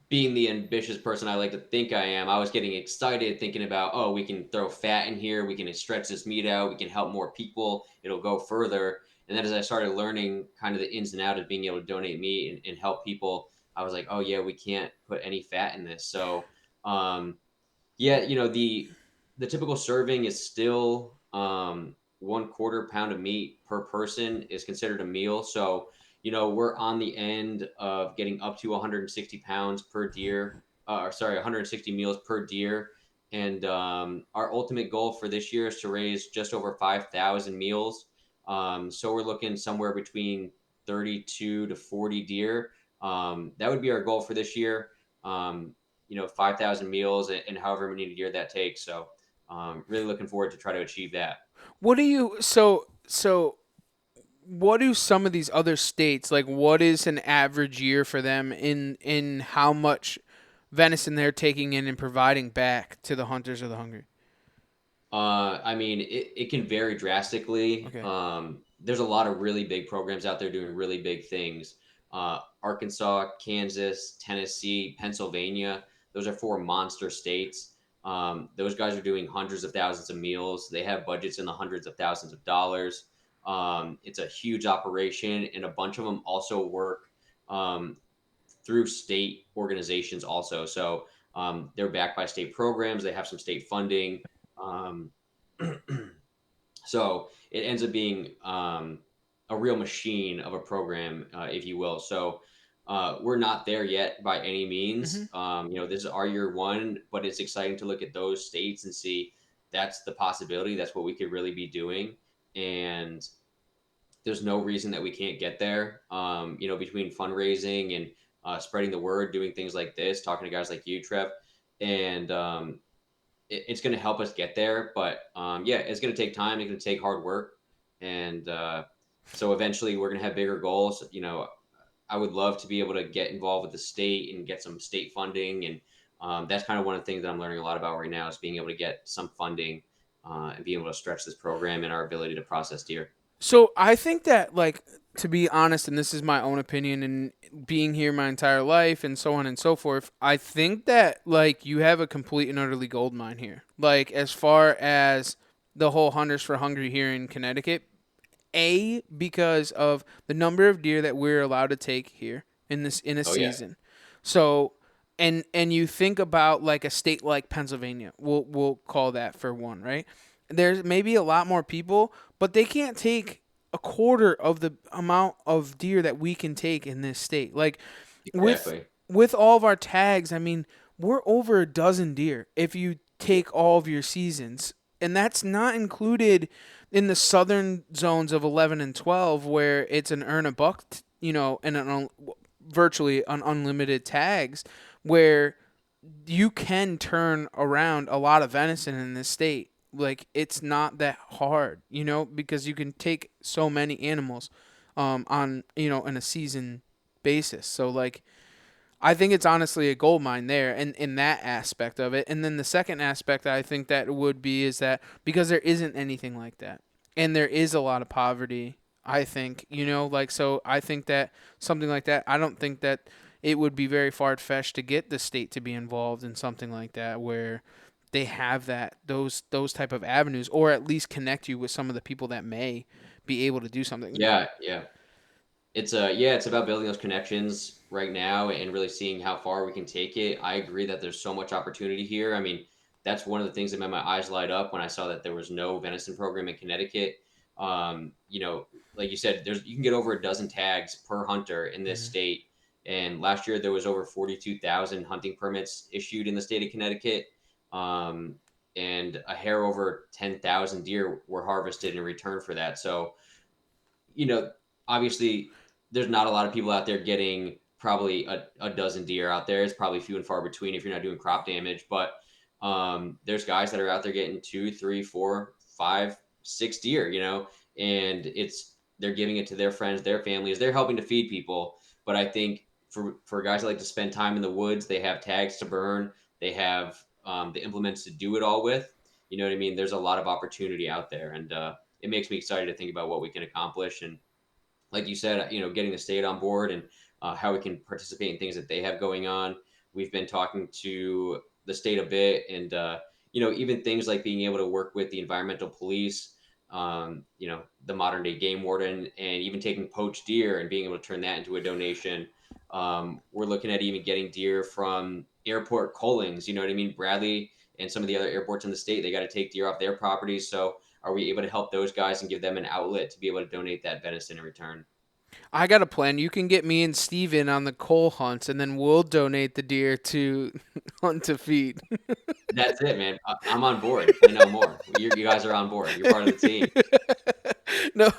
Being the ambitious person I like to think I am, I was getting excited thinking about, oh, we can throw fat in here, we can stretch this meat out, we can help more people, it'll go further. And then as I started learning kind of the ins and outs of being able to donate meat and help people, I was like, oh yeah, we can't put any fat in this. So yeah, the typical serving is still 1/4 pound of meat per person is considered a meal. So we're on the end of getting up to 160 pounds per deer, or sorry, 160 meals per deer. And our ultimate goal for this year is to raise just over 5,000 meals. So we're looking somewhere between 32 to 40 deer. That would be our goal for this year. 5,000 meals and however many deer that takes. So really looking forward to try to achieve that. What do you so what do some of these other states like what is an average year for them in how much venison they're taking in and providing back to the hunters or the hungry? I mean, it can vary drastically. Okay. There's a lot of really big programs out there doing really big things. Arkansas, Kansas, Tennessee, Pennsylvania, those are four monster states. Those guys are doing hundreds of thousands of meals. They have budgets in the hundreds of thousands of dollars. It's a huge operation, and a bunch of them also work um, through state organizations also. So they're backed by state programs. They have some state funding. Um, so it ends up being a real machine of a program, if you will. So we're not there yet by any Hmm. means. This is our year one, but it's exciting to look at those states and see that's the possibility. That's what we could really be doing. And there's no reason that we can't get there. Between fundraising and spreading the word, doing things like this, talking to guys like you, Trev, and it's going to help us get there. But yeah, it's going to take time. It's going to take hard work, and and so eventually we're gonna have bigger goals. I would love to be able to get involved with the state and get some state funding, and that's kind of one of the things that I'm learning a lot about right now is being able to get some funding and being able to stretch this program and our ability to process deer. So I think that, like, to be honest, and this is my own opinion, and being here my entire life, and so on and so forth, I think that like you have a complete and utterly gold mine here. Like as far as the whole Hunters for Hungry here in Connecticut, because of the number of deer that we're allowed to take here in a Oh yeah, season. So and you think about like a state like Pennsylvania. We'll call that for one, right? There's maybe a lot more people, but they can't take a quarter of the amount of deer that we can take in this state. Like with exactly. with all of our tags, I mean, we're over a dozen deer if you take all of your seasons. And that's not included in the southern zones of 11 and 12 where it's an earn a buck, and virtually an unlimited tags where you can turn around a lot of venison in this state. Like it's not that hard, because you can take so many animals on, in a season basis. So like I think it's honestly a gold mine there and in that aspect of it. And then the second aspect I think that would be is that because there isn't anything like that and there is a lot of poverty, I think, like so I think that something like that, I don't think that it would be very far fetched to get the state to be involved in something like that where they have those type of avenues or at least connect you with some of the people that may be able to do something. Yeah, yeah. It's about building those connections right now and really seeing how far we can take it. I agree that there's so much opportunity here. I mean, that's one of the things that made my eyes light up when I saw that there was no venison program in Connecticut. Like you said, you can get over a dozen tags per hunter in this Mhm. state. And last year there was over 42,000 hunting permits issued in the state of Connecticut. Um, and a hair over 10,000 deer were harvested in return for that. So, you know, obviously there's not a lot of people out there getting probably a dozen deer out there. It's probably few and far between if you're not doing crop damage, but there's guys that are out there getting 2, 3, 4, 5, 6 deer, and they're giving it to their friends, their families, they're helping to feed people. But I think for guys that like to spend time in the woods, they have tags to burn, they have the implements to do it all with. You know what I mean? There's a lot of opportunity out there, and it makes me excited to think about what we can accomplish. And like you said, getting the state on board and how we can participate in things that they have going on. We've been talking to the state a bit, and even things like being able to work with the environmental police, the modern day game warden, and even taking poached deer and being able to turn that into a donation. We're looking at even getting deer from airport cullings. You know what I mean? Bradley and some of the other airports in the state, they got to take deer off their properties. So are we able to help those guys and give them an outlet to be able to donate that venison in return? I got a plan. You can get me and Steven on the coal hunts, and then we'll donate the deer to Hunt to Feed. That's it, man. I'm on board. Say no more. You guys are on board. You're part of the team. No,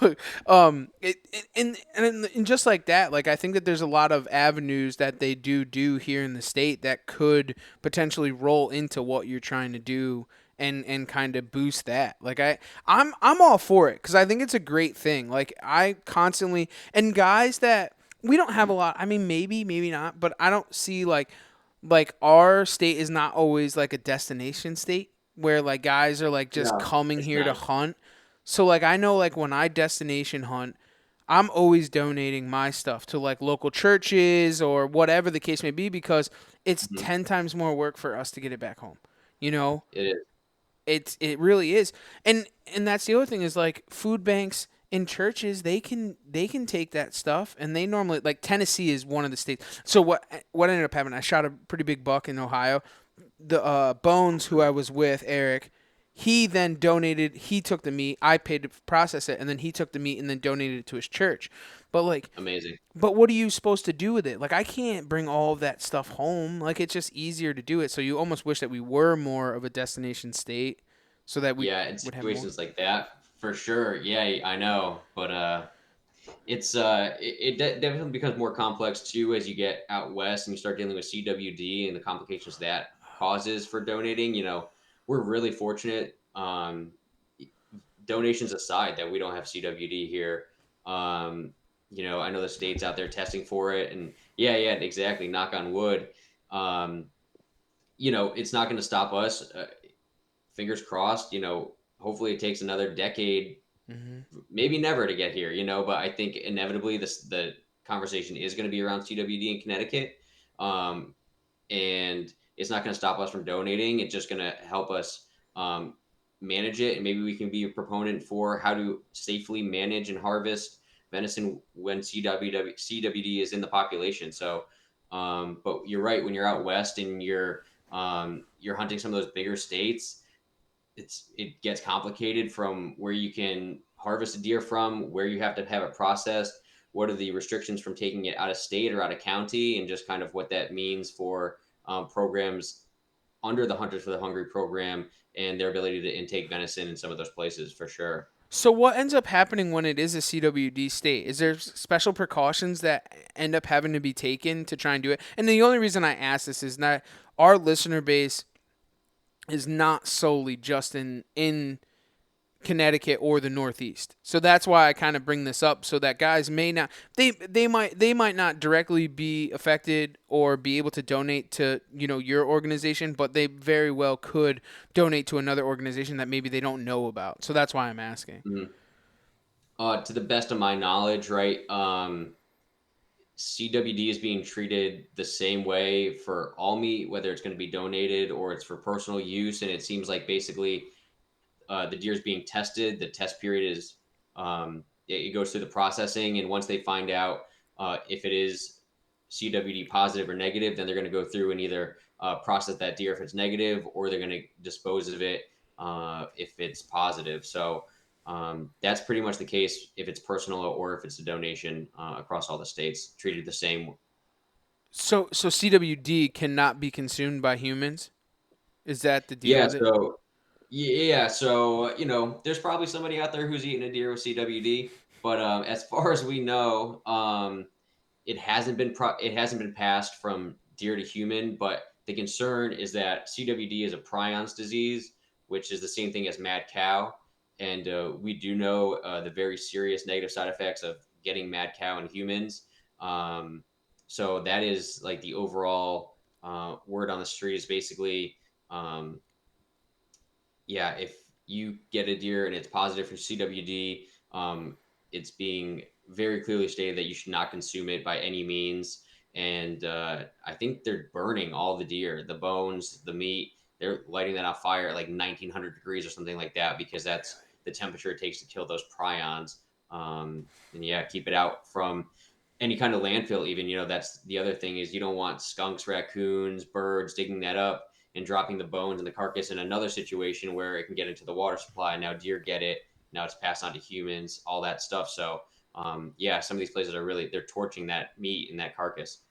and just like that, like I think that there's a lot of avenues that they do here in the state that could potentially roll into what you're trying to do and kind of boost that. Like I'm all for it because I think it's a great thing. Like I constantly and guys that we don't have a lot. I mean, maybe not, but I don't see like our state is not always like a destination state where like guys are like just No, coming it's here to not. hunt. So like I know like when I destination hunt, I'm always donating my stuff to like local churches or whatever the case may be because it's Mhm. 10 times more work for us to get it back home. You know? It is. It really is. And that's the other thing is like food banks in churches, they can take that stuff and they normally like Tennessee is one of the states. So what ended up happening, I shot a pretty big buck in Ohio. The Bones, who I was with, Eric, he then donated. He took the meat. I paid to process it, and then he took the meat and then donated it to his church. But like, Amazing. but what are you supposed to do with it? Like, I can't bring all of that stuff home. Like, it's just easier to do it. So you almost wish that we were more of a destination state, so that we Yeah, in would have more. situations like that, for sure. Yeah, I know, but definitely becomes more complex too as you get out west and you start dealing with CWD and the complications that causes for donating. We're really fortunate. donations aside that we don't have CWD here. I know the states out there testing for it, and yeah, exactly. Knock on wood. Um, it's not going to stop us. Fingers crossed. Hopefully it takes another decade, Mm-hmm. maybe never to get here. But I think inevitably the conversation is going to be around CWD in Connecticut, and it's not going to stop us from donating. It's just going to help us manage it, and maybe we can be a proponent for how to safely manage and harvest venison when CWD is in the population. So, but you're right, when you're out west and you're hunting some of those bigger states, it gets complicated from where you can harvest a deer from, where you have to have it processed, what are the restrictions from taking it out of state or out of county, and just kind of what that means for programs under the Hunters for the Hungry program and their ability to intake venison in some of those places for sure. So what ends up happening when it is a CWD state? Is there special precautions that end up having to be taken to try and do it? And the only reason I ask this is that our listener base is not solely just in Connecticut or the Northeast. So that's why I kind of bring this up, so that guys may not they might not directly be affected or be able to donate to, your organization, but they very well could donate to another organization that maybe they don't know about. So that's why I'm asking. To the best of my knowledge, right, CWD is being treated the same way for all meat, whether it's going to be donated or it's for personal use. And it seems like basically the deer is being tested. The test period is it goes through the processing, and once they find out if it is CWD positive or negative, then they're going to go through and either process that deer if it's negative, or they're going to dispose of it if it's positive. So that's pretty much the case if it's personal or if it's a donation across all the states, treated the same. So CWD cannot be consumed by humans? Is that the deal Yeah. with it? So yeah. So there's probably somebody out there who's eating a deer with CWD, but as far as we know, it hasn't been passed from deer to human. But the concern is that CWD is a prions disease, which is the same thing as mad cow, and we do know the very serious negative side effects of getting mad cow in humans. So that is like the overall word on the street is basically, um, yeah, if you get a deer and it's positive for CWD, it's being very clearly stated that you should not consume it by any means. And I think they're burning all the deer, the bones, the meat. They're lighting that on fire at like 1900 degrees or something like that, because that's the temperature it takes to kill those prions. And yeah, keep it out from any kind of landfill. Even, that's the other thing, is you don't want skunks, raccoons, birds digging that up and dropping the bones and the carcass in another situation where it can get into the water supply. Now deer get it. Now it's passed on to humans, all that stuff. So yeah, some of these places are really, they're torching that meat and that carcass.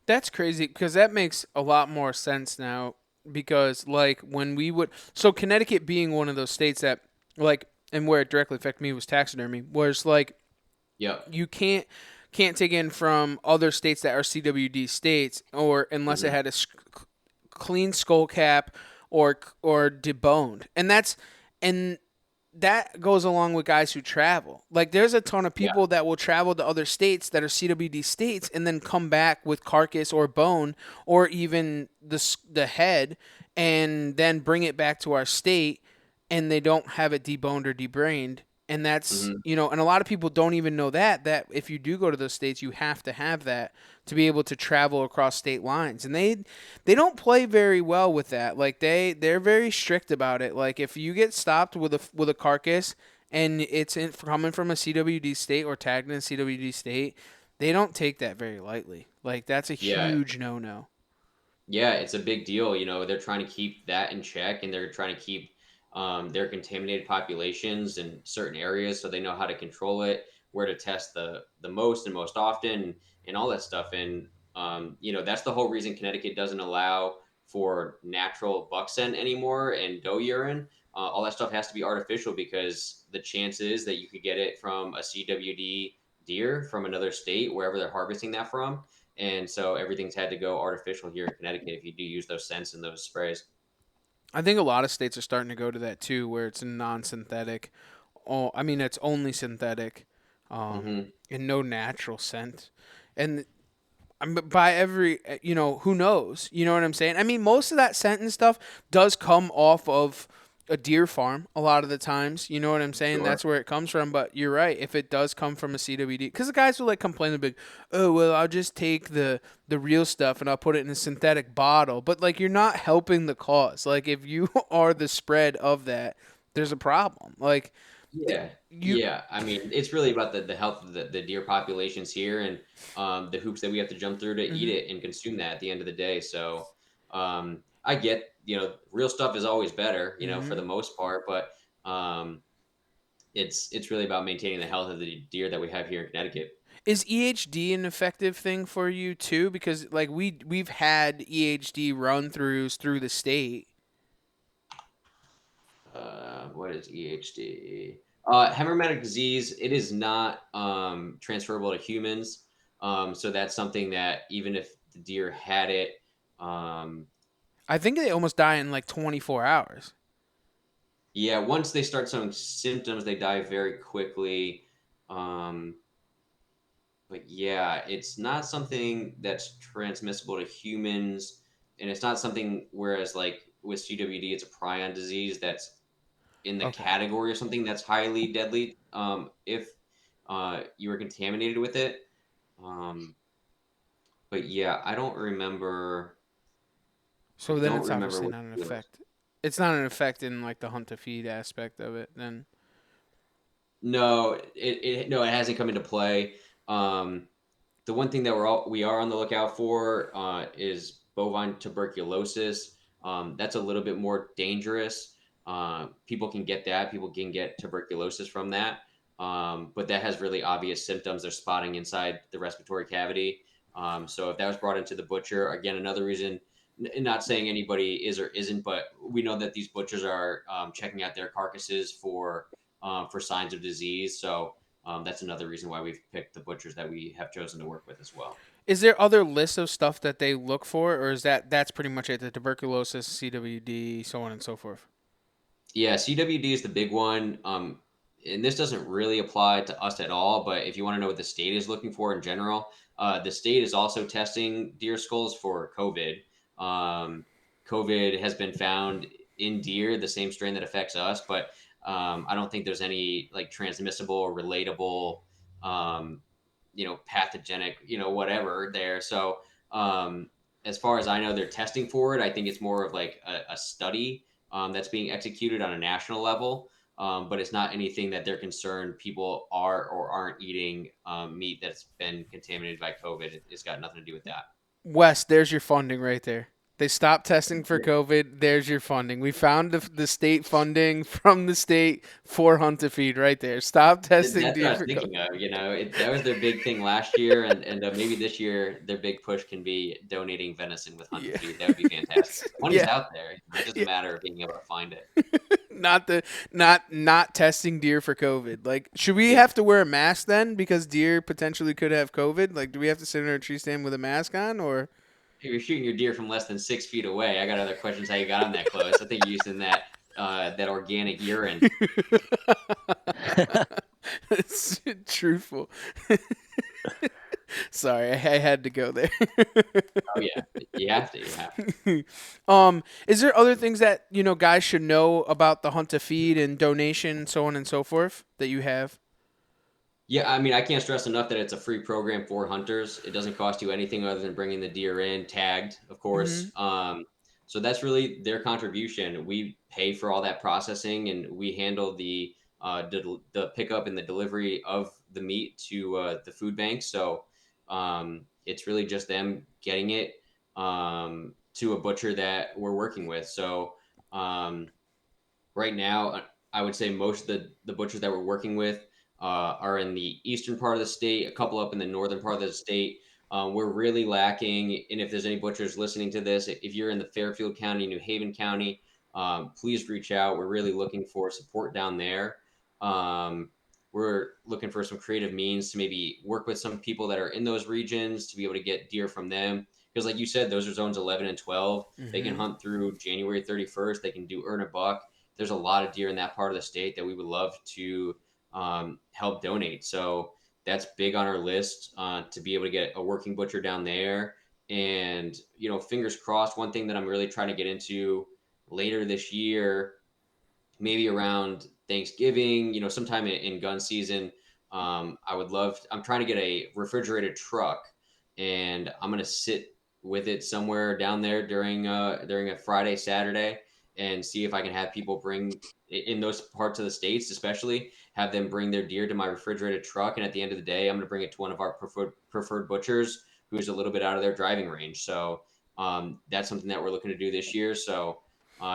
That's crazy, because that makes a lot more sense now, because like when we would, so Connecticut being one of those states that like, and where it directly affected me was taxidermy, whereas like Yep. you can't take in from other states that are CWD states, or unless it had a clean skull cap or deboned, and that goes along with guys who travel. Like there's a ton of Yeah. people that will travel to other states that are CWD states and then come back with carcass or bone or even the head, and then bring it back to our state, and they don't have it deboned or debrained. And that's, Hmm. and a lot of people don't even know that if you do go to those states, you have to have that to be able to travel across state lines. And they don't play very well with that. Like they're very strict about it. Like if you get stopped with a carcass and it's coming from a CWD state or tagged in a CWD state, they don't take that very lightly. Like that's a Yeah. huge no-no. Yeah, it's a big deal. They're trying to keep that in check, and they're trying to keep their contaminated populations in certain areas, so they know how to control it, where to test the most and most often, and all that stuff. And that's the whole reason Connecticut doesn't allow for natural buck scent anymore and doe urine. All that stuff has to be artificial, because the chances that you could get it from a CWD deer from another state, wherever they're harvesting that from, and so everything's had to go artificial here in Connecticut if you do use those scents and those sprays. I think a lot of states are starting to go to that too, where it's non-synthetic. I mean, it's only synthetic, Hmm. and no natural scent. And by every, who knows? You know what I'm saying? I mean, most of that scent and stuff does come off of a deer farm a lot of the times. You know what I'm saying? Sure. That's where it comes from. But you're right. If it does come from a CWD, because the guys will like complain a bit, oh well, I'll just take the real stuff and I'll put it in a synthetic bottle. But like, you're not helping the cause. Like, if you are the spread of that, there's a problem. Like, Yeah, you. yeah. I mean, it's really about the health of the deer populations here and the hoops that we have to jump through to eat Mhm. it and consume that at the end of the day. So I get, real stuff is always better, for the Mhm. most part, but um, it's really about maintaining the health of the deer that we have here in Connecticut. Is EHD an effective thing for you too? Because like we've had EHD run throughs through the state. What is EHD? Hemorrhagic disease. It is not transferable to humans. So that's something that even if the deer had it, um, I think they almost die in like 24 hours. yeah, once they start showing symptoms, they die very quickly. Um, but yeah, it's not something that's transmissible to humans, and it's not something. Whereas like with CWD, it's a prion disease that's in the Okay. category of something that's highly deadly if you were contaminated with it. Um, but yeah, I don't remember. I So then don't it's remember obviously what not an it was. effect. It's not an effect in like the hunt to feed aspect of it then. No, no, it hasn't come into play. Um, the one thing that we are on the lookout for is bovine tuberculosis. That's a little bit more dangerous. People can get that. People can get tuberculosis from that. But that has really obvious symptoms. They're spotting inside the respiratory cavity. So if that was brought into the butcher, again, another reason. Not saying anybody is or isn't, but we know that these butchers are checking out their carcasses for signs of disease. So that's another reason why we've picked the butchers that we have chosen to work with as well. Is there other lists of stuff that they look for, or is that's pretty much it? The tuberculosis, CWD, so on and so forth. Yeah, CWD is the big one. And this doesn't really apply to us at all, but if you want to know what the state is looking for in general, the state is also testing deer skulls for COVID. Um, COVID has been found in deer, the same strain that affects us, but I don't think there's any like transmissible or relatable, um, pathogenic, whatever there. So um, as far as I know, they're testing for it. I think it's more of like a study that's being executed on a national level. But it's not anything that they're concerned people are or aren't eating meat that's been contaminated by COVID. It's got nothing to do with that. Wes, there's your funding right there. They stopped testing for COVID. There's your funding. We found the state funding from the state for hunt to feed right there. Stop testing That's what deer I was for COVID. thinking of. That was their big thing last year, and maybe this year their big push can be donating venison with hunt to Yeah. feed. That would be fantastic. The money's Yeah. out there. It's just a Yeah. matter of being able to find it. Not the not testing deer for COVID. Like, should we Yeah. have to wear a mask then because deer potentially could have COVID? Like, do we have to sit in our tree stand with a mask on or? If you're shooting your deer from less than 6 feet away, I got other questions how you got on that close. I think you're using that organic urine. It's truthful. Sorry, I had to go there. Oh yeah, you have to. You have to. Is there other things that guys should know about the hunt to feed and donation, so on and so forth, that you have? Yeah, I mean, I can't stress enough that it's a free program for hunters. It doesn't cost you anything other than bringing the deer in, tagged, of Hmm. course. So that's really their contribution. We pay for all that processing, and we handle the pickup and the delivery of the meat to the food bank. So it's really just them getting it to a butcher that we're working with. So um, right now, I would say most of the butchers that we're working with are in the eastern part of the state, a couple up in the northern part of the state. We're really lacking, and if there's any butchers listening to this, if you're in the Fairfield County, New Haven County, please reach out. We're really looking for support down there. We're looking for some creative means to maybe work with some people that are in those regions to be able to get deer from them. Because, like you said, those are zones 11 and 12. They can Hmm. hunt through January 31st. They can do earn a buck. there's a lot of deer in that part of the state that we would love to help donate. So that's big on our list to be able to get a working butcher down there. And, fingers crossed, one thing that I'm really trying to get into later this year, maybe around Thanksgiving, sometime in gun season. I'm trying to get a refrigerated truck, and I'm going to sit with it somewhere down there during a Friday, Saturday, and see if I can have people bring in those parts of the states, especially have them bring their deer to my refrigerated truck. And at the end of the day, I'm going to bring it to one of our preferred butchers who's a little bit out of their driving range. So that's something that we're looking to do this year. So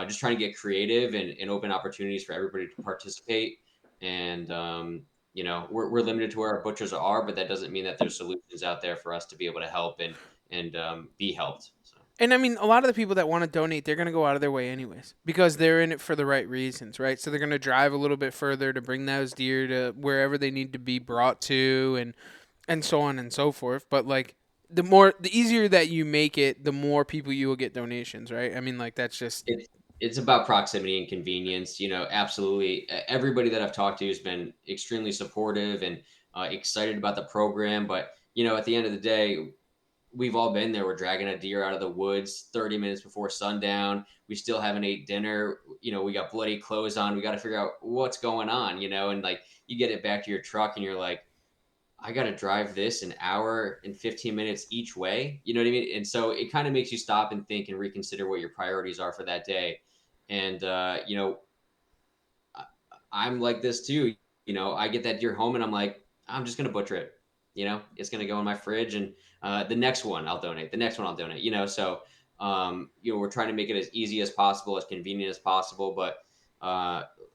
just trying to get creative and open opportunities for everybody to participate. And we're limited to where our butchers are, but that doesn't mean that there's solutions out there for us to be able to help and be helped. So. And I mean, a lot of the people that want to donate, they're going to go out of their way anyways because they're in it for the right reasons, right? So they're going to drive a little bit further to bring those deer to wherever they need to be brought to, and so on and so forth. But like the easier that you make it, the more people you will get donations, right? I mean, like that's just It's about proximity and convenience. Absolutely. Everybody that I've talked to has been extremely supportive and excited about the program. But at the end of the day, we've all been there. We're dragging a deer out of the woods 30 minutes before sundown. We still haven't ate dinner. We got bloody clothes on. We got to figure out what's going on, and like you get it back to your truck and you're like, I got to drive this an hour and 15 minutes each way. You know what I mean? And so it kind of makes you stop and think and reconsider what your priorities are for that day. And, I'm like this too. I get that deer home and I'm like, I'm just going to butcher it. It's going to go in my fridge, and the next one I'll donate. The next one I'll donate. So we're trying to make it as easy as possible, as convenient as possible. But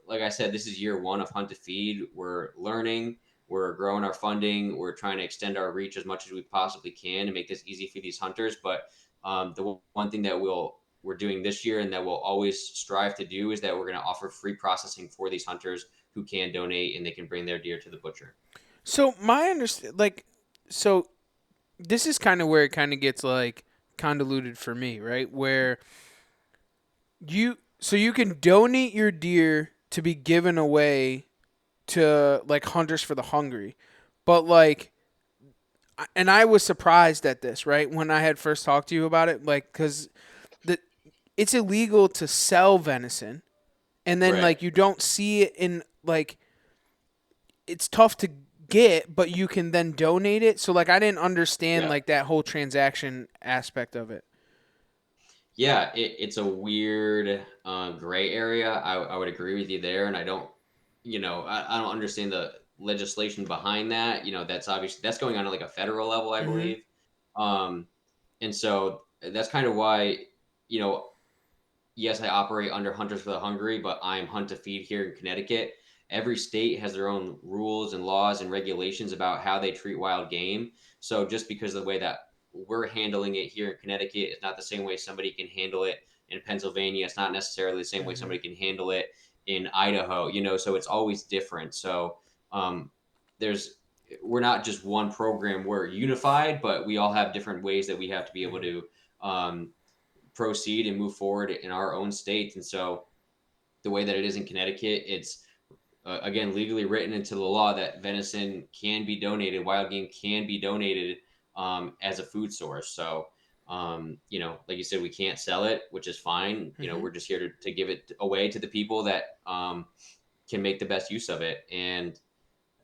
like I said, this is year one of Hunt to Feed. We're learning. We're growing our funding. We're trying to extend our reach as much as we possibly can to make this easy for these hunters. But the one thing that we're doing this year and that we'll always strive to do is that we're going to offer free processing for these hunters who can donate, and they can bring their deer to the butcher. so my understand so this is kind of where it kind of gets like convoluted for me, right? Where you can donate your deer to be given away to like Hunters for the Hungry, but like, and I was surprised at this, right? When I had first talked to you about it, like, because the it's illegal to sell venison, and then Right. like you don't see it in like it's tough to get, but you can then donate it. So like I didn't understand Yeah. like that whole transaction aspect of it. Yeah, it's a weird gray area. I would agree with you there, and I don't, I don't understand the legislation behind that. That's obviously that's going on at like a federal level, I Mm-hmm. believe. Um, and so that's kind of why, you know, yes, I operate under Hunters for the Hungry, but I'm Hunt to Feed here in Connecticut. Every state has their own rules and laws and regulations about how they treat wild game. So just because of the way that we're handling it here in Connecticut is not the same way somebody can handle it in Pennsylvania. It's not necessarily the same way Mm-hmm. somebody can handle it in Idaho, so it's always different. So um, there's we're not just one program. We're unified, but we all have different ways that we have to be able Mm-hmm. to um, proceed and move forward in our own states. And so the way that it is in Connecticut, it's again legally written into the law that venison can be donated, wild game can be donated as a food source. So like you said, we can't sell it, which is fine. Mm-hmm. We're just here to give it away to the people that can make the best use of it. And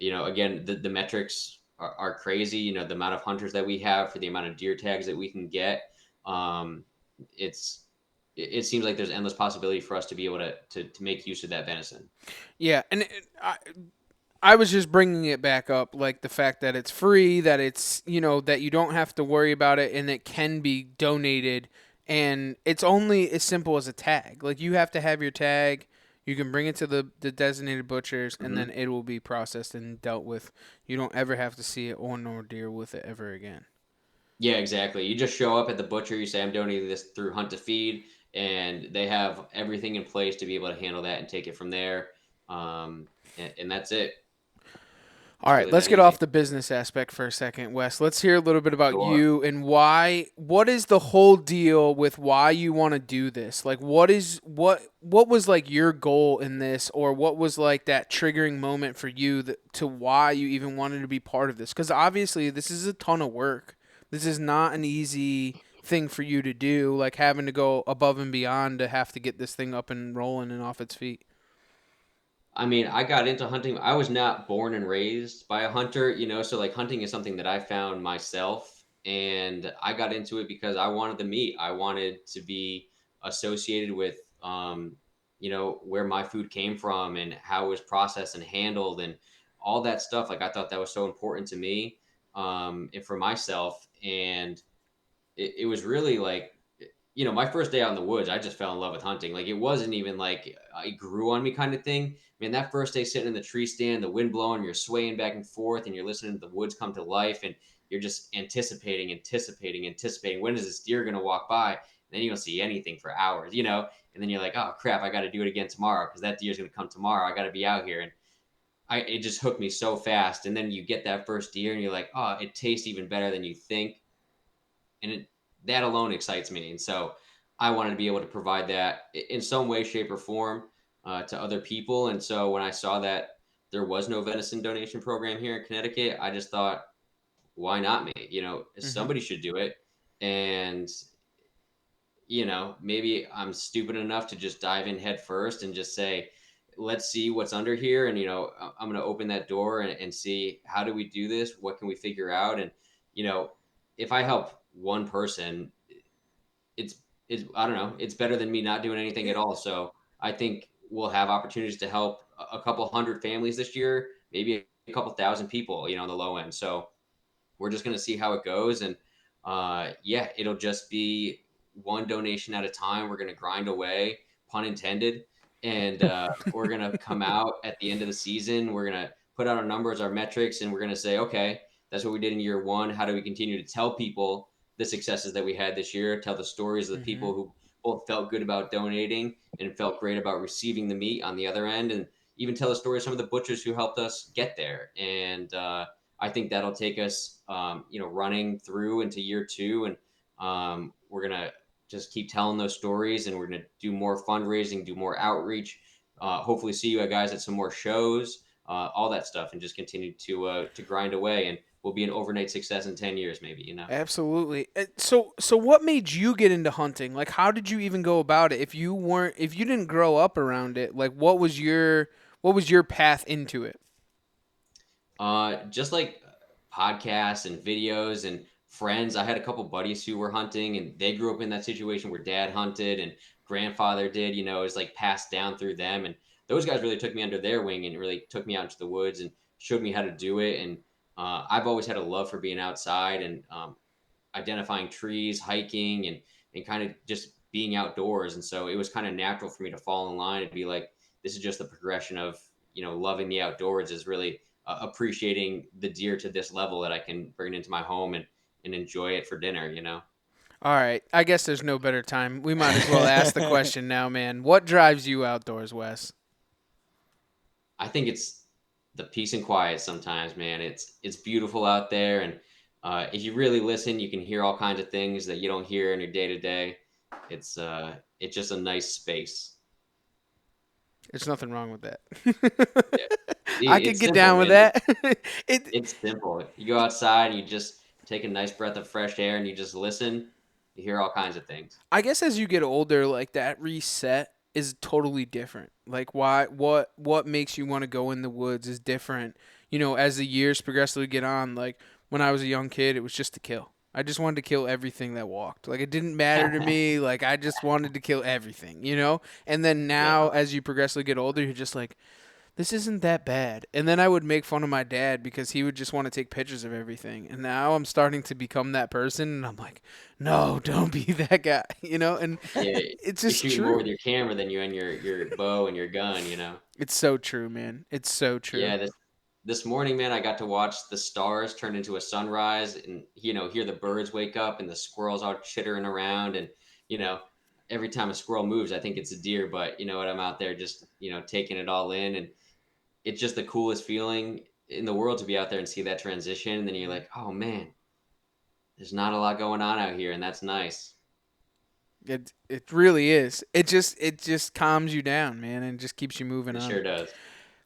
again, the metrics are crazy. The amount of hunters that we have for the amount of deer tags that we can get. Um, it's it seems like there's endless possibility for us to be able to make use of that venison. Yeah, and I was just bringing it back up, like the fact that it's free, that it's that you don't have to worry about it, and it can be donated, and it's only as simple as a tag. Like you have to have your tag. You can bring it to the designated butchers, and Mm-hmm. then it will be processed and dealt with. You don't ever have to see it or nor deal with it ever again. Yeah, exactly. You just show up at the butcher, you say, I'm donating this through Hunt to Feed, and they have everything in place to be able to handle that and take it from there. And that's it. All It's right, really let's that get easy. off the business aspect for a second, Wes. Let's hear a little bit about Sure. you and why. What is the whole deal with why you want to do this? Like, what was like your goal in this, or what was like that triggering moment for you to why you even wanted to be part of this? Because obviously, this is a ton of work. This is not an easy thing for you to do. Like having to go above and beyond to have to get this thing up and rolling and off its feet. I mean, I got into hunting. I was not born and raised by a hunter, so like hunting is something that I found myself. And I got into it because I wanted the meat. I wanted to be associated with, where my food came from and how it was processed and handled and all that stuff. Like, I thought that was so important to me, and for myself. And it was really like, my first day out in the woods, I just fell in love with hunting. Like, it wasn't even like it grew on me kind of thing. Man, that first day sitting in the tree stand, the wind blowing, you're swaying back and forth, and you're listening to the woods come to life, and you're just anticipating. When is this deer gonna walk by? And then you don't see anything for hours. And then you're like, oh crap, I got to do it again tomorrow because that deer's gonna come tomorrow. I got to be out here, and it just hooked me so fast. And then you get that first deer, and you're like, oh, it tastes even better than you think, and that alone excites me. And so I wanted to be able to provide that in some way, shape, or form to other people. And so when I saw that there was no venison donation program here in Connecticut, I just thought, why not me? Mm-hmm. Somebody should do it. And maybe I'm stupid enough to just dive in head first and just say, let's see what's under here. And, I'm going to open that door and see, how do we do this? What can we figure out? And, you know, if I help one person, it's, I don't know, it's better than me not doing anything at all. So I think we'll have opportunities to help a couple hundred families this year, maybe a couple thousand people, on the low end. So we're just going to see how it goes. And yeah, it'll just be one donation at a time. We're going to grind away, pun intended. And we're going to come out at the end of the season. We're going to put out our numbers, our metrics, and we're going to say, okay, that's what we did in year one. How do we continue to tell people the successes that we had this year? Tell the stories of the Mm-hmm. people who both felt good about donating and felt great about receiving the meat on the other end. And even tell the story of some of the butchers who helped us get there. And I think that'll take us, running through into year two, and we're gonna just keep telling those stories, and we're gonna do more fundraising, do more outreach. Hopefully, see you guys at some more shows, all that stuff, and just continue to grind away. And we'll be an overnight success in 10 years, maybe. Absolutely. So what made you get into hunting? Like, how did you even go about it? If you didn't grow up around it, like, what was your path into it? Just like podcasts and videos and friends. I had a couple buddies who were hunting, and they grew up in that situation where dad hunted and grandfather did. It was like passed down through them, and those guys really took me under their wing and really took me out into the woods and showed me how to do it. And I've always had a love for being outside and identifying trees, hiking, and kind of just being outdoors. And so it was kind of natural for me to fall in line and be like, this is just the progression of loving the outdoors, is really appreciating the deer to this level that I can bring it into my home and enjoy it for dinner. All right. I guess there's no better time. We might as well ask the question now, man. What drives you outdoors, Wes? I think it's the peace and quiet sometimes, man. It's beautiful out there, and if you really listen, you can hear all kinds of things that you don't hear in your day to day. It's just a nice space. There's nothing wrong with that. Yeah. I could It's get simple, down with man. that. it It's simple. You go outside, you just take a nice breath of fresh air, and you just listen. You hear all kinds of things. I guess as you get older, like that reset is totally different. Like what makes you want to go in the woods is different. As the years progressively get on, like when I was a young kid, it was just to kill. I just wanted to kill everything that walked. Like it didn't matter to me. Like I just wanted to kill everything. And then Yeah. now as you progressively get older, you're just like, this isn't that bad. And then I would make fun of my dad because he would just want to take pictures of everything. And now I'm starting to become that person. And I'm like, no, don't be that guy, And Yeah, it's you're just shooting more with true. your camera than you and your bow and your gun. It's so true, man. It's so true. Yeah, this morning, man, I got to watch the stars turn into a sunrise, and hear the birds wake up and the squirrels all chittering around. And you know every time a squirrel moves, I think it's a deer, but you know what, I'm out there just taking it all in, and it's just the coolest feeling. in the world to be out there and see that transition. And then you're like, oh man, there's not a lot going on out here, and that's nice. It really is. It just calms you down, man, and just keeps you moving It on. sure does.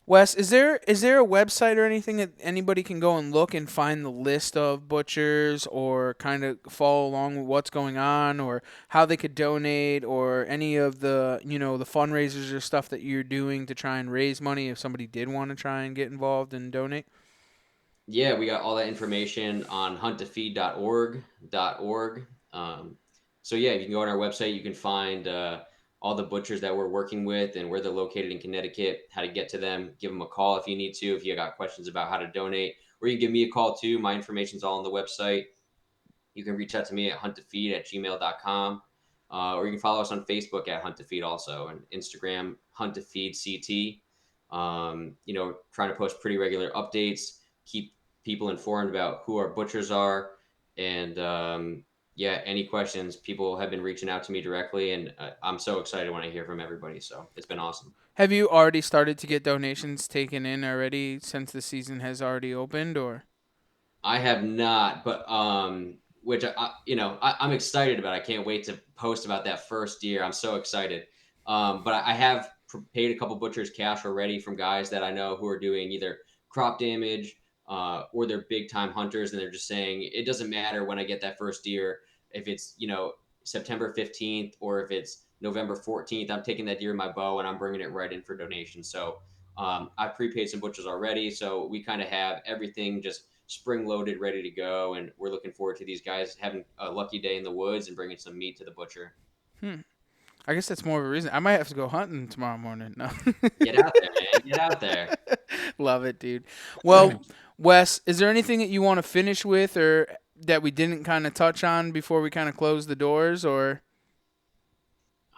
Wes, is there a website or anything that anybody can go and look and find the list of butchers, or kind of follow along with what's going on, or how they could donate, or any of the the fundraisers or stuff that you're doing to try and raise money if somebody did want to try and get involved and donate? Yeah, we got all that information on hunttofeed.org. So yeah, you can go on our website. You can find all the butchers that we're working with and where they're located in Connecticut, how to get to them. Give them a call if you need to, if you got questions about how to donate, or you can give me a call too. My information's all on the website. You can reach out to me at hunttofeed@gmail.com, or you can follow us on Facebook at hunttofeed also, and Instagram hunttofeedct. Trying to post pretty regular updates, keep people informed about who our butchers are, and any questions. People have been reaching out to me directly, and I'm so excited when I hear from everybody. So it's been awesome. Have you already started to get donations taken in already since the season has already opened, or? I have not, but which I'm excited about. I can't wait to post about that first year. I'm so excited. But I have paid a couple butchers cash already from guys that I know who are doing either crop damage or they're big time hunters, and they're just saying it doesn't matter when I get that first deer, if it's September 15th or if it's November 14th. I'm taking that deer in my bow and I'm bringing it right in for donation. So I prepaid some butchers already, so we kind of have everything just spring loaded, ready to go, and we're looking forward to these guys having a lucky day in the woods and bringing some meat to the butcher. I guess that's more of a reason. I might have to go hunting tomorrow morning. No. Get out there, man. Get out there. Love it, dude. Well, Wes, is there anything that you want to finish with, or that we didn't kind of touch on before we kind of close the doors, or?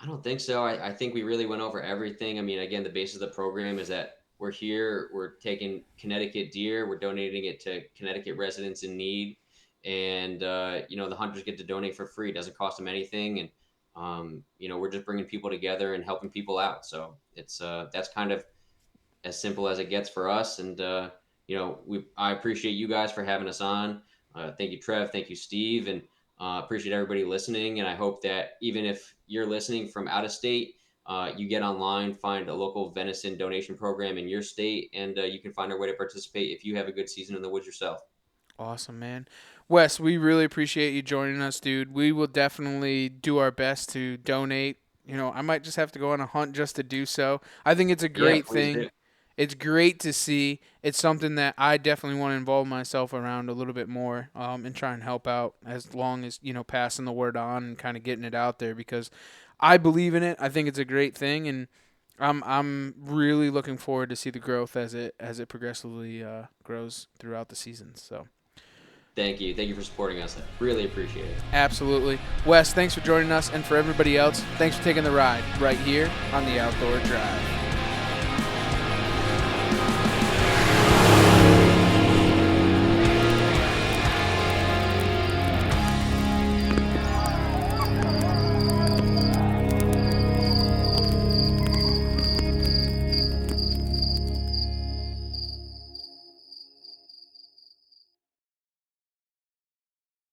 I don't think so. I think we really went over everything. I mean, again, the base of the program is that we're here, we're taking Connecticut deer, we're donating it to Connecticut residents in need, and the hunters get to donate for free. It doesn't cost them anything, and we're just bringing people together and helping people out. So it's that's kind of as simple as it gets for us. And I appreciate you guys for having us on. Thank you, Trev. Thank you, Steve, and appreciate everybody listening. And I hope that even if you're listening from out of state, you get online, find a local venison donation program in your state, and you can find a way to participate if you have a good season in the woods yourself. Awesome, man. Wes, we really appreciate you joining us, dude. We will definitely do our best to donate. I might just have to go on a hunt just to do so. I think it's a great thing. Do. It's great to see. It's something that I definitely want to involve myself around a little bit more, and try and help out, as long as, passing the word on and kind of getting it out there, because I believe in it. I think it's a great thing, and I'm really looking forward to see the growth as it progressively grows throughout the season. So. Thank you. Thank you for supporting us. I really appreciate it. Absolutely. Wes, thanks for joining us. And for everybody else, thanks for taking the ride right here on the Outdoor Drive.